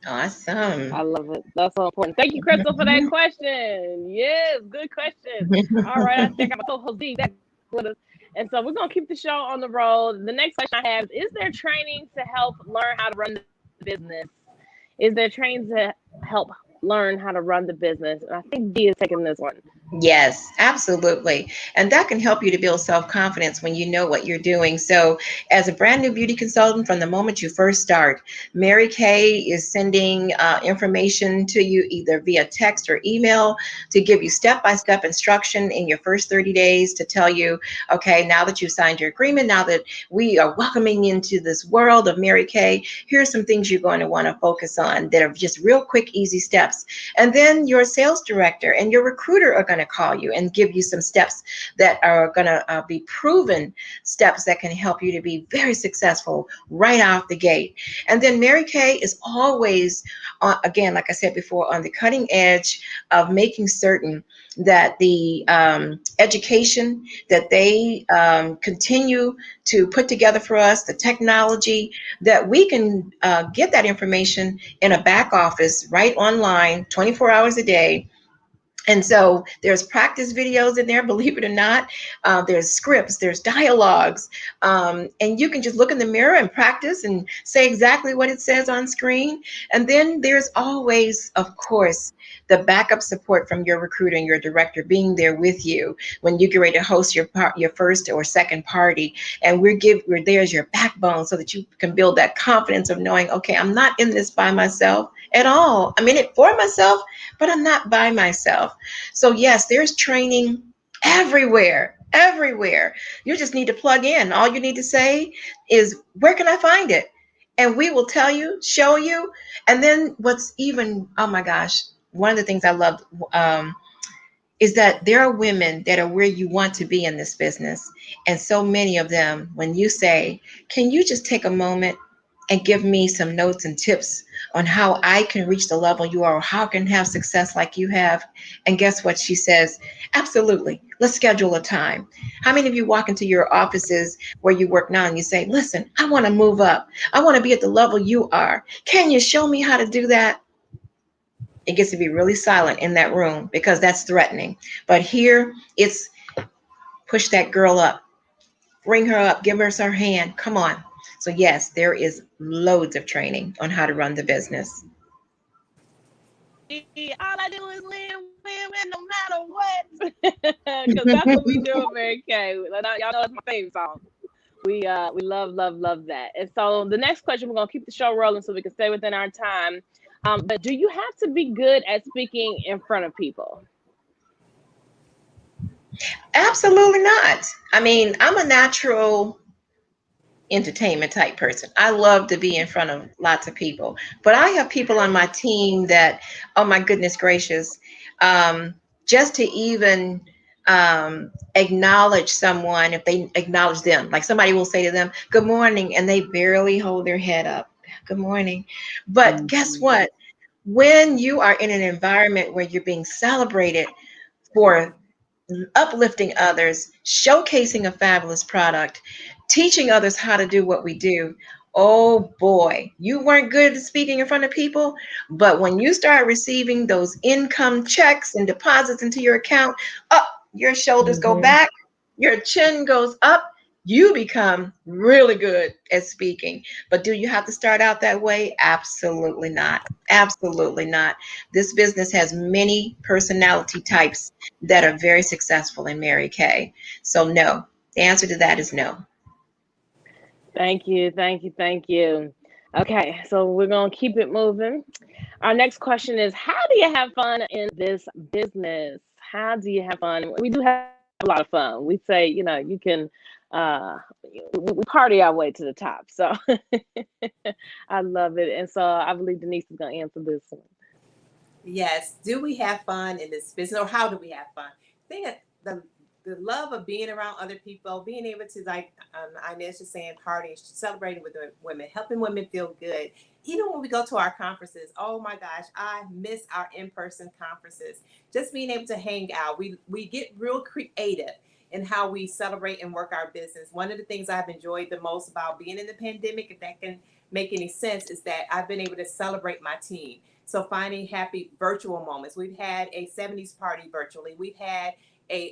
Awesome. I love it. That's so important. Thank you, Crystal, for that question. Yes, good question. All right, I think I'm a co-host back with us. And so we're going to keep the show on the road. The next question I have is there training to help learn how to run the business? Is there training to help learn how to run the business? And I think Dee is taking this one. Yes, absolutely. And that can help you to build self-confidence when you know what you're doing. So, as a brand new beauty consultant, from the moment you first start, Mary Kay is sending information to you either via text or email to give you step-by-step instruction in your first 30 days to tell you, okay, now that you've signed your agreement, now that we are welcoming into this world of Mary Kay, here's some things you're going to want to focus on that are just real quick, easy steps. And then your sales director and your recruiter are going to call you and give you some steps that are going to be proven steps that can help you to be very successful right out the gate. And then Mary Kay is always, again, like I said before, on the cutting edge of making certain that the education that they continue to put together for us, the technology, that we can get that information in a back office right online 24 hours a day. And so there's practice videos in there, believe it or not. There's scripts, there's dialogues, and you can just look in the mirror and practice and say exactly what it says on screen. And then there's always, of course, the backup support from your recruiter and your director being there with you when you get ready to host your first or second party. And we're there as your backbone so that you can build that confidence of knowing, okay, I'm not in this by myself at all. I'm in it for myself, but I'm not by myself. So yes, there's training everywhere. You just need to plug in. All you need to say is, where can I find it? And we will tell you, show you. And then what's even, oh my gosh, one of the things I love is that there are women that are where you want to be in this business. And so many of them, when you say, can you just take a moment and give me some notes and tips on how I can reach the level you are, or how I can have success like you have? And guess what she says? Absolutely. Let's schedule a time. How many of you walk into your offices where you work now and you say, listen, I want to move up. I want to be at the level you are. Can you show me how to do that? It gets to be really silent in that room because that's threatening. But here it's push that girl up, bring her up, give her her hand. Come on. So yes, there is loads of training on how to run the business. All I do is win no matter what. Because that's what we do at Mary Kay. Y'all know it's my favorite song. We love that. And so the next question, we're gonna keep the show rolling so we can stay within our time. But do you have to be good at speaking in front of people? Absolutely not. I mean, I'm a natural entertainment type person. I love to be in front of lots of people, but I have people on my team that, oh my goodness gracious, just to even acknowledge someone, if they acknowledge them, like somebody will say to them, good morning, and they barely hold their head up. Good morning. But guess what? When you are in an environment where you're being celebrated for uplifting others, showcasing a fabulous product, teaching others how to do what we do. Oh boy, you weren't good at speaking in front of people, but when you start receiving those income checks and deposits into your account, up, your shoulders go back, your chin goes up, you become really good at speaking. But do you have to start out that way? Absolutely not. Absolutely not. This business has many personality types that are very successful in Mary Kay. So no, the answer to that is no. Thank you. Okay, so we're gonna keep it moving. Our next question is, how do you have fun in this business? How do you have fun? We do have a lot of fun. We say, you can we party our way to the top. So I love it. And so I believe Denise is gonna answer this one. Yes. Do we have fun in this business, or how do we have fun? I think the love of being around other people, being able to, like Inez was saying, partying, celebrating with the women, helping women feel good. Even when we go to our conferences, oh my gosh, I miss our in-person conferences. Just being able to hang out. We get real creative in how we celebrate and work our business. One of the things I've enjoyed the most about being in the pandemic, if that can make any sense, is that I've been able to celebrate my team. So finding happy virtual moments. We've had a 70s party virtually. We've had a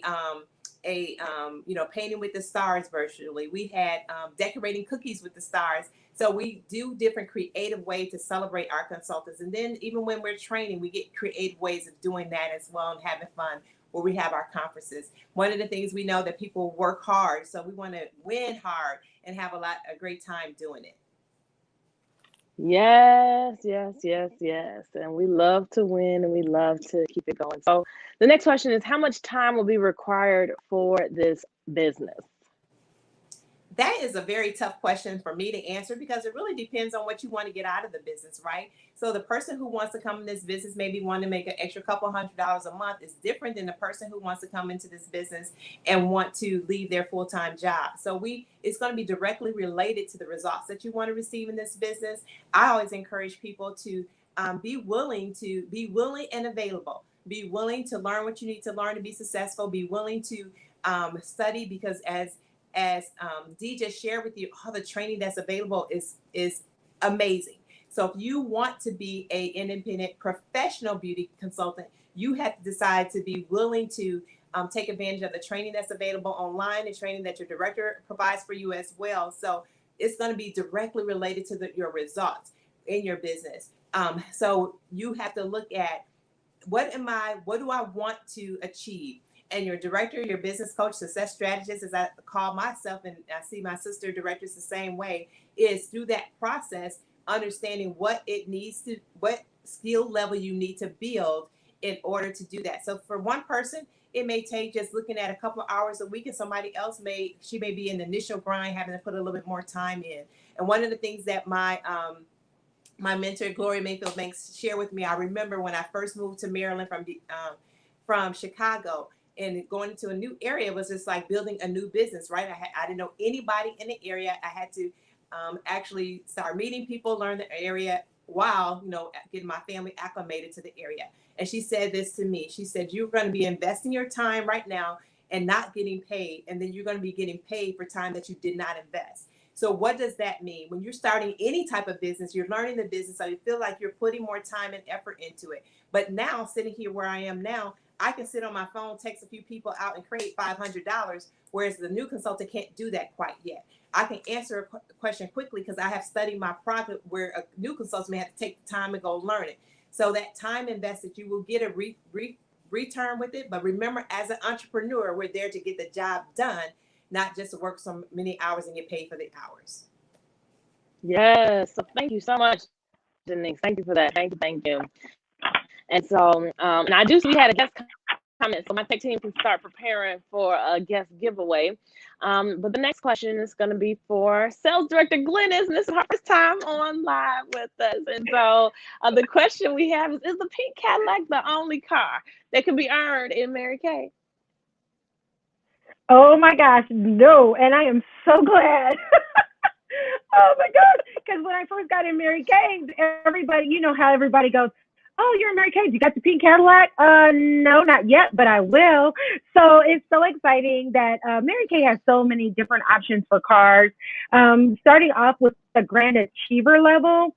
painting with the stars virtually. We had decorating cookies with the stars. So we do different creative ways to celebrate our consultants. And then even when we're training, we get creative ways of doing that as well and having fun where we have our conferences. One of the things we know that people work hard, so we want to win hard and have a great time doing it. Yes, yes, yes, yes. And we love to win and we love to keep it going. So the next question is, how much time will be required for this business? That is a very tough question for me to answer because it really depends on what you want to get out of the business, right? So the person who wants to come in this business, maybe want to make an extra couple $100 a month, is different than the person who wants to come into this business and want to leave their full-time job. So it's going to be directly related to the results that you want to receive in this business. I always encourage people to be willing and available. Be willing to learn what you need to learn to be successful. Be willing to study, because as Dee just shared with you, all the training that's available is amazing. So if you want to be an independent professional beauty consultant, you have to decide to be willing to take advantage of the training that's available online, the training that your director provides for you as well. So it's going to be directly related to your results in your business. So you have to look at what do I want to achieve? And your director, your business coach, success strategist, as I call myself, and I see my sister directors the same way, is through that process, understanding what skill level you need to build in order to do that. So for one person, it may take just looking at a couple of hours a week, and somebody else may be in the initial grind, having to put a little bit more time in. And one of the things that my mentor, Gloria Mayfield Banks, shared with me, I remember when I first moved to Maryland from Chicago, and going into a new area was just like building a new business, right? I didn't know anybody in the area. I had to actually start meeting people, learn the area while, getting my family acclimated to the area. And she said this to me. She said, you're going to be investing your time right now and not getting paid. And then you're going to be getting paid for time that you did not invest. So what does that mean? When you're starting any type of business, you're learning the business, so you feel like you're putting more time and effort into it. But now, sitting here where I am now, I can sit on my phone, text a few people out, and create $500, whereas the new consultant can't do that quite yet. I can answer a question quickly because I have studied my product, where a new consultant may have to take the time and go learn it. So that time invested, you will get a return with it. But remember, as an entrepreneur, we're there to get the job done, not just to work so many hours and get paid for the hours. Yes. So thank you so much, Denise. Thank you for that. Thank you. And so, and I do see we had a guest comment, so my tech team can start preparing for a guest giveaway. But the next question is going to be for Sales Director Glennis, and this is her first time on live with us. And so the question we have is the pink Cadillac the only car that can be earned in Mary Kay? Oh my gosh, no. And I am so glad. Oh my God. Because when I first got in Mary Kay, everybody, you know how everybody goes, oh, you're in Mary Kay. You got the pink Cadillac? No, not yet, but I will. So it's so exciting that Mary Kay has so many different options for cars. Starting off with the Grand Achiever level.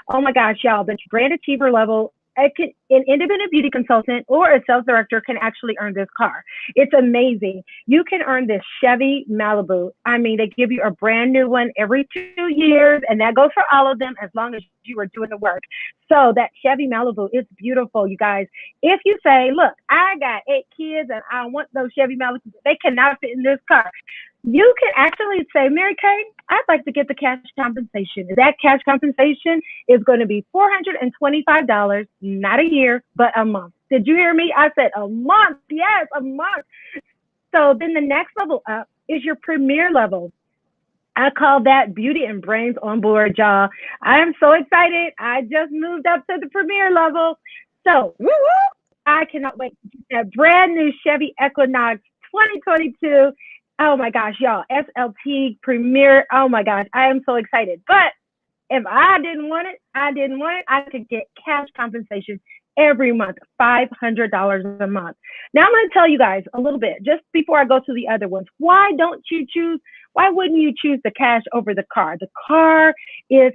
Oh my gosh, y'all, the Grand Achiever level, an independent beauty consultant or a sales director can actually earn this car. It's amazing. You can earn this Chevy Malibu. I mean, they give you a brand new one every 2 years, and that goes for all of them as long as you are doing the work. So that Chevy Malibu is beautiful, you guys. If you say, look, I got 8 kids and I want those Chevy Malibus, they cannot fit in this car. You can actually say, Mary Kay, I'd like to get the cash compensation. That cash compensation is going to be $425, not a year, but a month. Did you hear me? I said a month. Yes, a month. So then the next level up is your premier level. I call that Beauty and Brains on Board, y'all. I am so excited. I just moved up to the premier level. So I cannot wait to get that brand new Chevy Equinox 2022. Oh my gosh, y'all, SLT Premier. Oh my gosh, I am so excited. But if I didn't want it, I could get cash compensation every month, $500 a month. Now I'm going to tell you guys a little bit, just before I go to the other ones. Why wouldn't you choose the cash over the car? The car is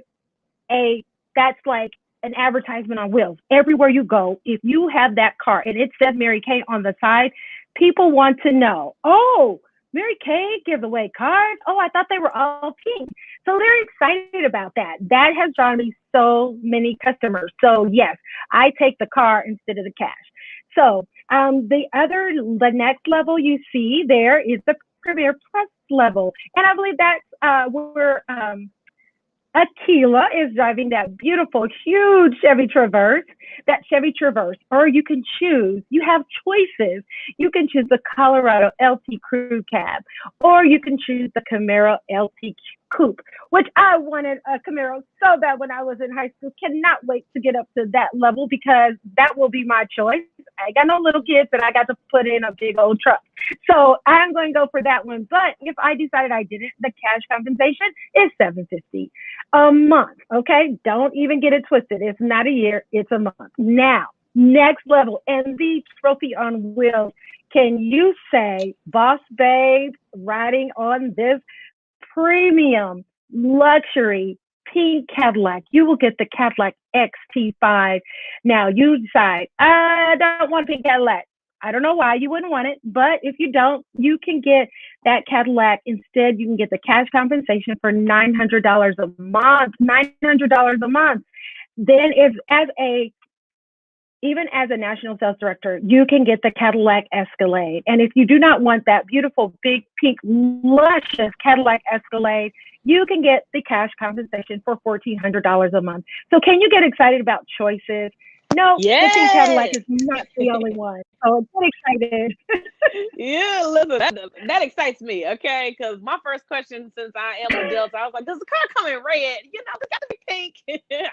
that's like an advertisement on wheels. Everywhere you go, if you have that car and it says Mary Kay on the side, people want to know, oh, Mary Kay gives away cars? Oh, I thought they were all pink. So they're excited about that. That has drawn me so many customers. So yes, I take the car instead of the cash. So The next level you see there is the Premier Plus level. And I believe that's where Akila is driving that beautiful, huge Chevy Traverse, or you can choose, you have choices. You can choose the Colorado LT Crew Cab, or you can choose the Camaro LT Coupe, which I wanted a Camaro so bad when I was in high school. Cannot wait to get up to that level because that will be my choice. I ain't got no little kids and I got to put in a big old truck. So I'm going to go for that one. But if I decided I didn't, the cash compensation is $750 a month. Okay. Don't even get it twisted. It's not a year. It's a month. Now, next level, and the trophy on wheels. Can you say, Boss Babe, riding on this premium luxury pink Cadillac? You will get the Cadillac XT5. Now you decide, I don't want a pink Cadillac. I don't know why you wouldn't want it, but if you don't, you can get that Cadillac. Instead, you can get the cash compensation for $900 a month. $900 a month. Then even as a national sales director, you can get the Cadillac Escalade. And if you do not want that beautiful, big, pink, luscious Cadillac Escalade, you can get the cash compensation for $1,400 a month. So can you get excited about choices? No, Yes. the pink Cadillac is not the only one. So get excited. Yeah, listen, that excites me, okay? Because my first question, since I am a Delta, I was like, does the car come in red? You know, it's got to be pink.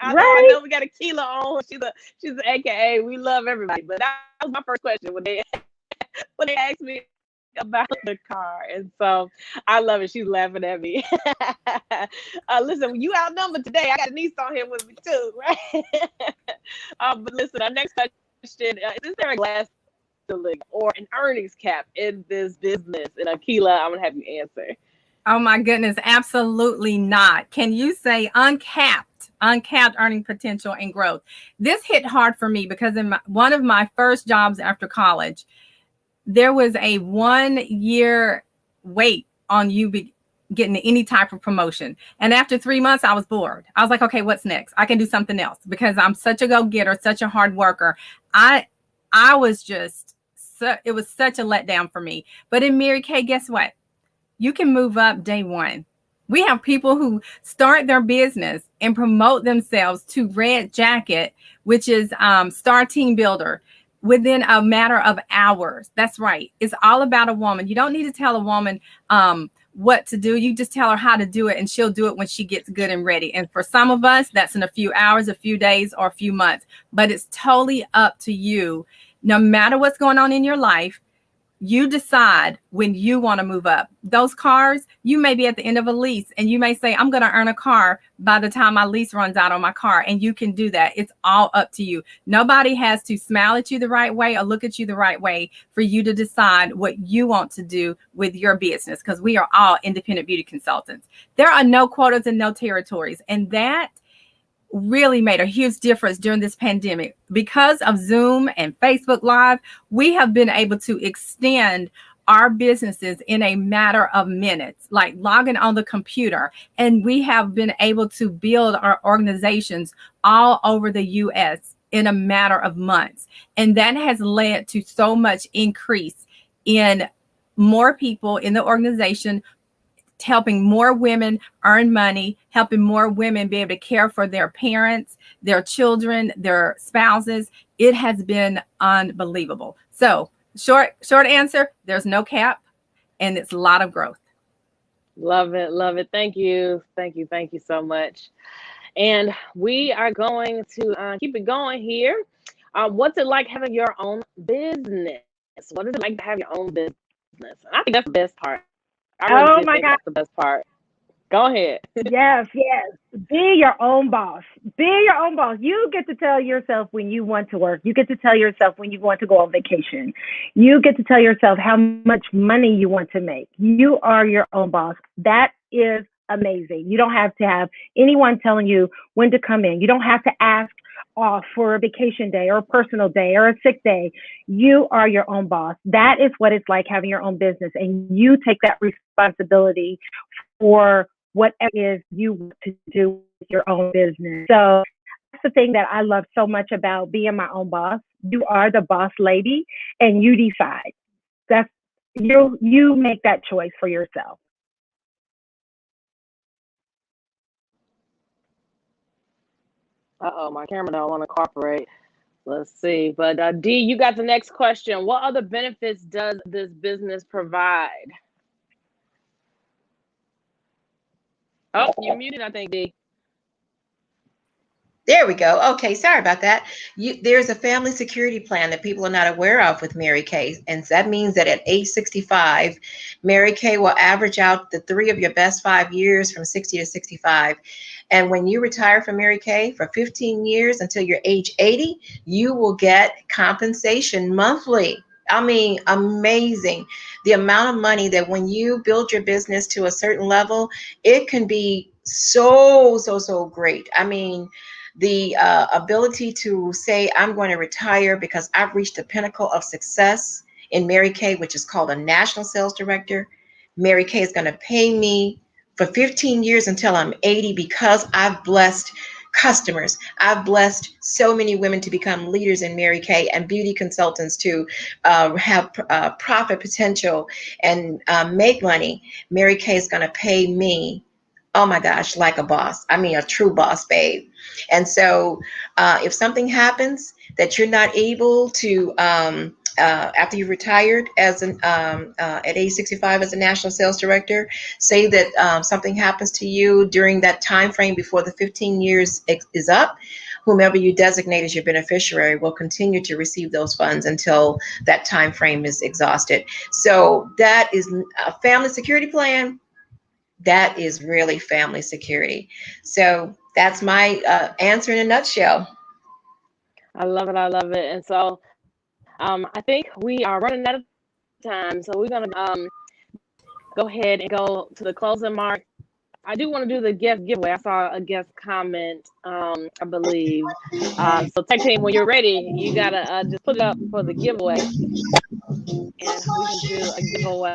I know we got Akila on. She's an AKA. We love everybody. But that was my first question when they asked me about the car. And so I love it. She's laughing at me. Listen, you outnumbered today. I got a niece on here with me too, right? But listen, our next question, is there a glass ceiling or an earnings cap in this business? And Akila, I'm gonna have you answer. Oh my goodness, absolutely not. Can you say uncapped earning potential and growth? This hit hard for me because in one of my first jobs after college, there was a 1 year wait on you getting any type of promotion. And after 3 months, I was bored. I was like, okay, what's next? I can do something else because I'm such a go-getter, such a hard worker. I was just, it was such a letdown for me. But in Mary Kay, guess what? You can move up day one. We have people who start their business and promote themselves to Red Jacket, which is Star Team Builder, within a matter of hours. That's right. It's all about a woman. You don't need to tell a woman what to do. You just tell her how to do it, and she'll do it when she gets good and ready. And for some of us, that's in a few hours, a few days, or a few months. But it's totally up to you. No matter what's going on in your life, you decide when you want to move up. Those cars, you may be at the end of a lease and you may say, I'm going to earn a car by the time my lease runs out on my car. And you can do that. It's all up to you. Nobody has to smile at you the right way or look at you the right way for you to decide what you want to do with your business, because we are all independent beauty consultants. There are no quotas and no territories. And that really made a huge difference during this pandemic. Because of Zoom and Facebook Live, we have been able to extend our businesses in a matter of minutes, like logging on the computer. And we have been able to build our organizations all over the US in a matter of months. And that has led to so much increase in more people in the organization, helping more women earn money, helping more women be able to care for their parents, their children, their spouses. It has been unbelievable. So short answer, there's no cap, and it's a lot of growth. Love it. Love it. Thank you. Thank you. Thank you so much. And we are going to keep it going here. What's it like having your own business? What is it like to have your own business? I think that's the best part. Oh my God. That's the best part. Go ahead. Yes. Be your own boss. Be your own boss. You get to tell yourself when you want to work. You get to tell yourself when you want to go on vacation. You get to tell yourself how much money you want to make. You are your own boss. That is amazing. You don't have to have anyone telling you when to come in. You don't have to ask off for a vacation day or a personal day or a sick day. You are your own boss. That is what it's like having your own business, and you take that responsibility for whatever it is you want to do with your own business. So the thing that I love so much about being my own boss. You are the boss lady, and you decide. That's you make that choice for yourself. Uh-oh, my camera don't want to cooperate. Let's see. But D, you got the next question. What other benefits does this business provide? Oh, you're muted, I think, D. There we go. Okay, sorry about that. There's a family security plan that people are not aware of with Mary Kay. And that means that at age 65, Mary Kay will average out the 3 of your best 5 years from 60 to 65. And when you retire from Mary Kay for 15 years until you're age 80, you will get compensation monthly. I mean, amazing. The amount of money that when you build your business to a certain level, it can be so great. I mean, the ability to say, I'm going to retire because I've reached the pinnacle of success in Mary Kay, which is called a national sales director. Mary Kay is going to pay me for 15 years until I'm 80 because I've blessed customers. I've blessed so many women to become leaders in Mary Kay and beauty consultants to have profit potential and make money. Mary Kay is going to pay me, oh my gosh, like a boss. I mean, a true boss, babe. And so if something happens that you're not able to, after you've retired as at age 65 as a national sales director, say that something happens to you during that time frame before the 15 years is up, whomever you designate as your beneficiary will continue to receive those funds until that time frame is exhausted. So that is a family security plan. That is really family security. So that's my answer in a nutshell. I love it. I love it. And so I think we are running out of time. So we're going to go ahead and go to the closing mark. I do want to do the guest giveaway. I saw a guest comment, I believe. So tag team, when you're ready, you got to just put it up for the giveaway. And we can do a giveaway.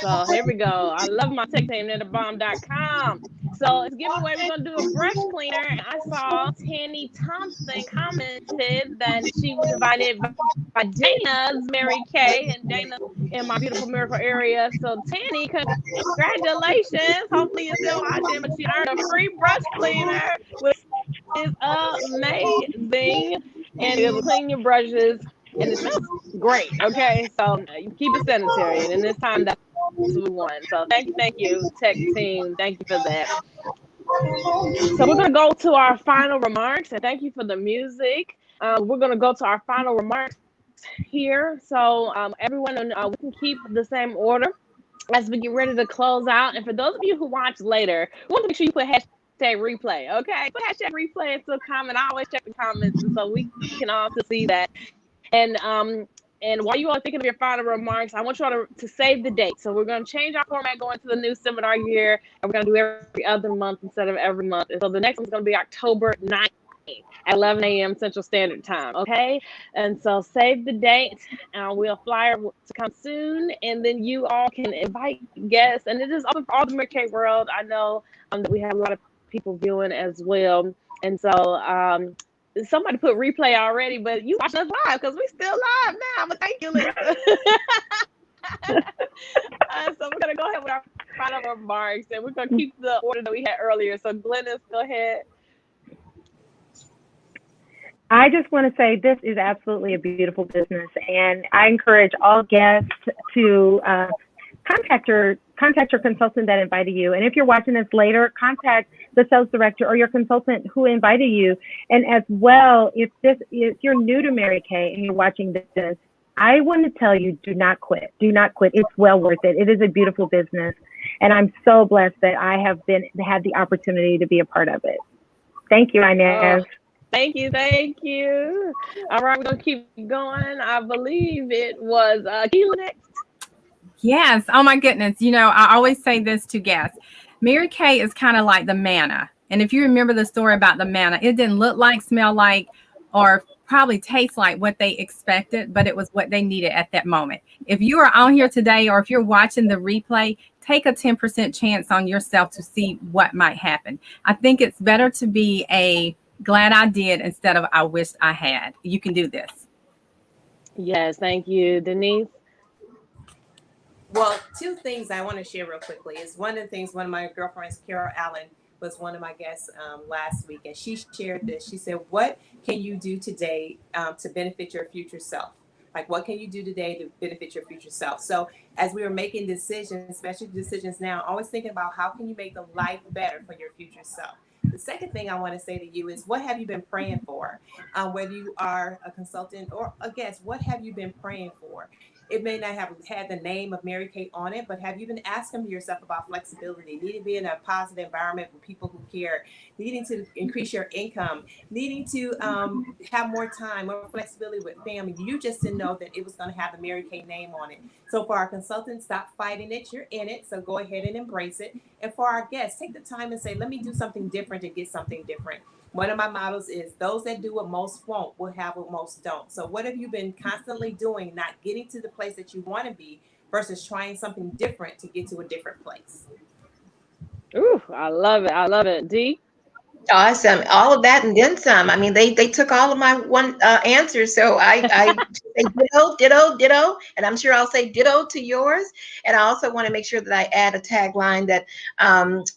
So here we go. I love my tech team, NetterBomb.com. So it's giveaway. We're going to do a brush cleaner. And I saw Tanny Thompson commented that she was invited by Dana's Mary Kay and Dana in my beautiful Miracle area. So Tanny, congratulations. Hopefully you're still watching, but she earned a free brush cleaner, which is amazing. And it'll clean your brushes. And it smells great, okay? So you keep it sanitary. And in this time, that's what we want. So thank you, tech team. Thank you for that. So we're going to go to our final remarks. And thank you for the music. We're going to go to our final remarks here. So everyone, we can keep the same order as we get ready to close out. And for those of you who watch later, we want to make sure you put hashtag replay, okay? Put hashtag replay into a comment. I always check the comments, and so we can also see that. And while you all are thinking of your final remarks, I want you all to save the date. So we're going to change our format going to the new seminar year, and we're going to do every other month instead of every month. And so the next one's going to be October 9th at 11 a.m. Central Standard Time, okay? And so save the date. We'll flyer to come soon, and then you all can invite guests. And it is open for all the Mary Kay world. I know that we have a lot of people viewing as well. And so somebody put replay already, but you watching us live because we still live now. But thank you, Lisa. So we're going to go ahead with our final remarks, and we're going to keep the order that we had earlier. So Glennis, go ahead. I just want to say this is absolutely a beautiful business, and I encourage all guests to contact your consultant that invited you. And if you're watching this later, contact the sales director or your consultant who invited you. And as well, if you're new to Mary Kay and you're watching this, I want to tell you, do not quit. Do not quit. It's well worth it. It is a beautiful business. And I'm so blessed that I have had the opportunity to be a part of it. Thank you, Inez. Thank you. All right, we're going to keep going. I believe it was Keila next. Yes. Oh my goodness. You know, I always say this to guests. Mary Kay is kind of like the manna. And if you remember the story about the manna, it didn't look like, smell like, or probably taste like what they expected, but it was what they needed at that moment. If you are on here today, or if you're watching the replay, take a 10% chance on yourself to see what might happen. I think it's better to be a glad I did instead of I wished I had. You can do this. Yes, thank you, Denise. Well, two things I want to share real quickly is one of the things, one of my girlfriends, Carol Allen, was one of my guests last week, and she shared this. She said, what can you do today to benefit your future self? Like, what can you do today to benefit your future self? So as we were making decisions, especially decisions now, always thinking about how can you make the life better for your future self. The second thing I want to say to you is, what have you been praying for? Whether you are a consultant or a guest, what have you been praying for? It may not have had the name of Mary Kay on it, but have you been asking yourself about flexibility, needing to be in a positive environment with people who care, needing to increase your income, needing to have more time, more flexibility with family? You just didn't know that it was going to have the Mary Kay name on it. So for our consultants, stop fighting it. You're in it, so go ahead and embrace it. And for our guests, take the time and say, let me do something different to get something different. One of my models is those that do what most won't will have what most don't. So what have you been constantly doing, not getting to the place that you want to be versus trying something different to get to a different place? Ooh, I love it. I love it. D? Awesome. All of that and then some. I mean, they took all of my answers. So I say ditto, and I'm sure I'll say ditto to yours. And I also want to make sure that I add a tagline that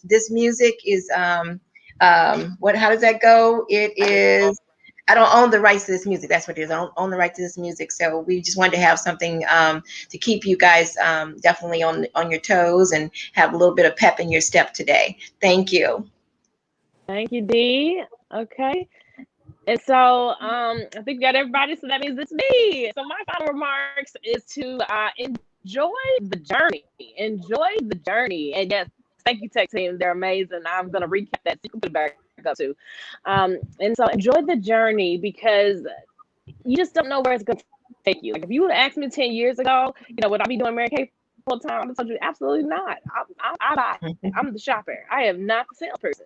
this music is how does that go? It is, I don't own the rights to this music. That's what it is. I don't own the rights to this music. So we just wanted to have something to keep you guys definitely on your toes and have a little bit of pep in your step today. Thank you. Thank you, D. Okay. And so I think we got everybody. So that means it's me. So my final remarks is to enjoy the journey. Enjoy the journey. And yes, thank you, tech team. They're amazing. I'm going to recap that. So you can put it back up too. And so enjoy the journey because you just don't know where it's going to take you. Like if you would have asked me 10 years ago, would I be doing Mary Kay full time? I would have told you absolutely not. I buy. I'm the shopper. I am not the salesperson.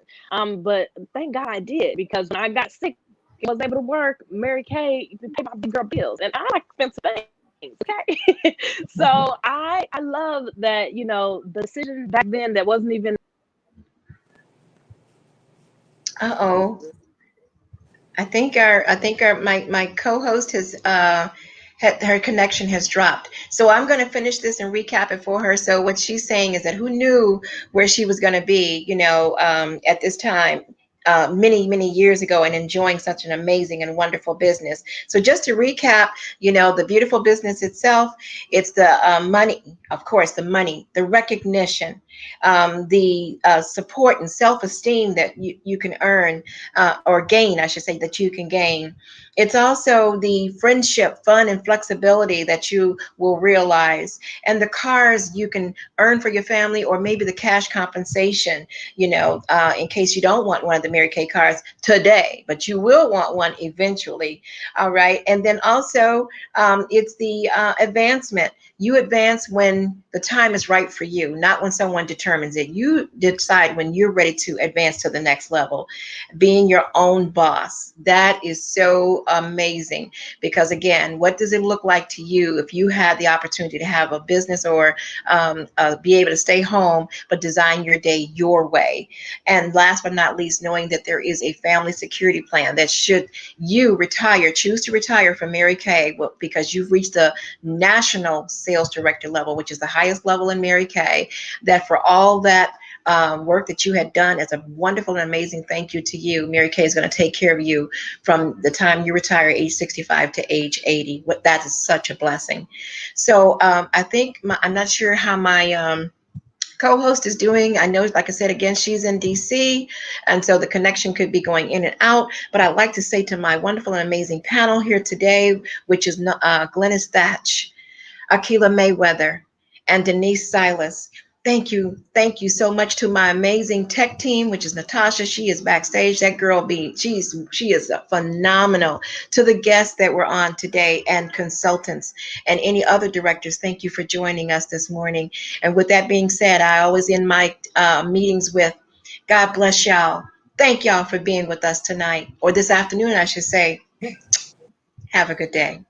But thank God I did because when I got sick, I was able to work Mary Kay to pay my big girl bills, and I like expensive things. Okay, so I love that. The decision back then that wasn't even. I think my co-host has her connection has dropped. So I'm going to finish this and recap it for her. So what she's saying is that who knew where she was going to be, at this time, many years ago, and enjoying such an amazing and wonderful business. So just to recap, the beautiful business itself, it's the money, of course, the money, the recognition, the support and self-esteem that you can earn or gain, I should say, that you can gain. It's also the friendship, fun, and flexibility that you will realize, and the cars you can earn for your family, or maybe the cash compensation, in case you don't want one of the Mary Kay cars today, but you will want one eventually. All right. And then also it's the advancement. You advance when the time is right for you, not when someone determines it. You decide when you're ready to advance to the next level. Being your own boss. That is so amazing because, again, what does it look like to you if you had the opportunity to have a business or be able to stay home, but design your day your way? And last but not least, knowing that there is a family security plan that should you choose to retire from Mary Kay, because you've reached the national sales director level, which is the highest level in Mary Kay, that for all that work that you had done as a wonderful and amazing thank you to you, Mary Kay is going to take care of you from the time you retire, age 65 to age 80. That is such a blessing. So I think I'm not sure how my co-host is doing. I know, like I said, again, she's in DC, and so the connection could be going in and out. But I'd like to say to my wonderful and amazing panel here today, which is Glennis Thatch, Akilah Mayweather, and Denise Silas. Thank you so much to my amazing tech team, which is Natasha. She is backstage. That girl, she is phenomenal. To the guests that were on today and consultants and any other directors, thank you for joining us this morning. And with that being said, I always end my meetings with, God bless y'all. Thank y'all for being with us tonight, or this afternoon, I should say. Have a good day.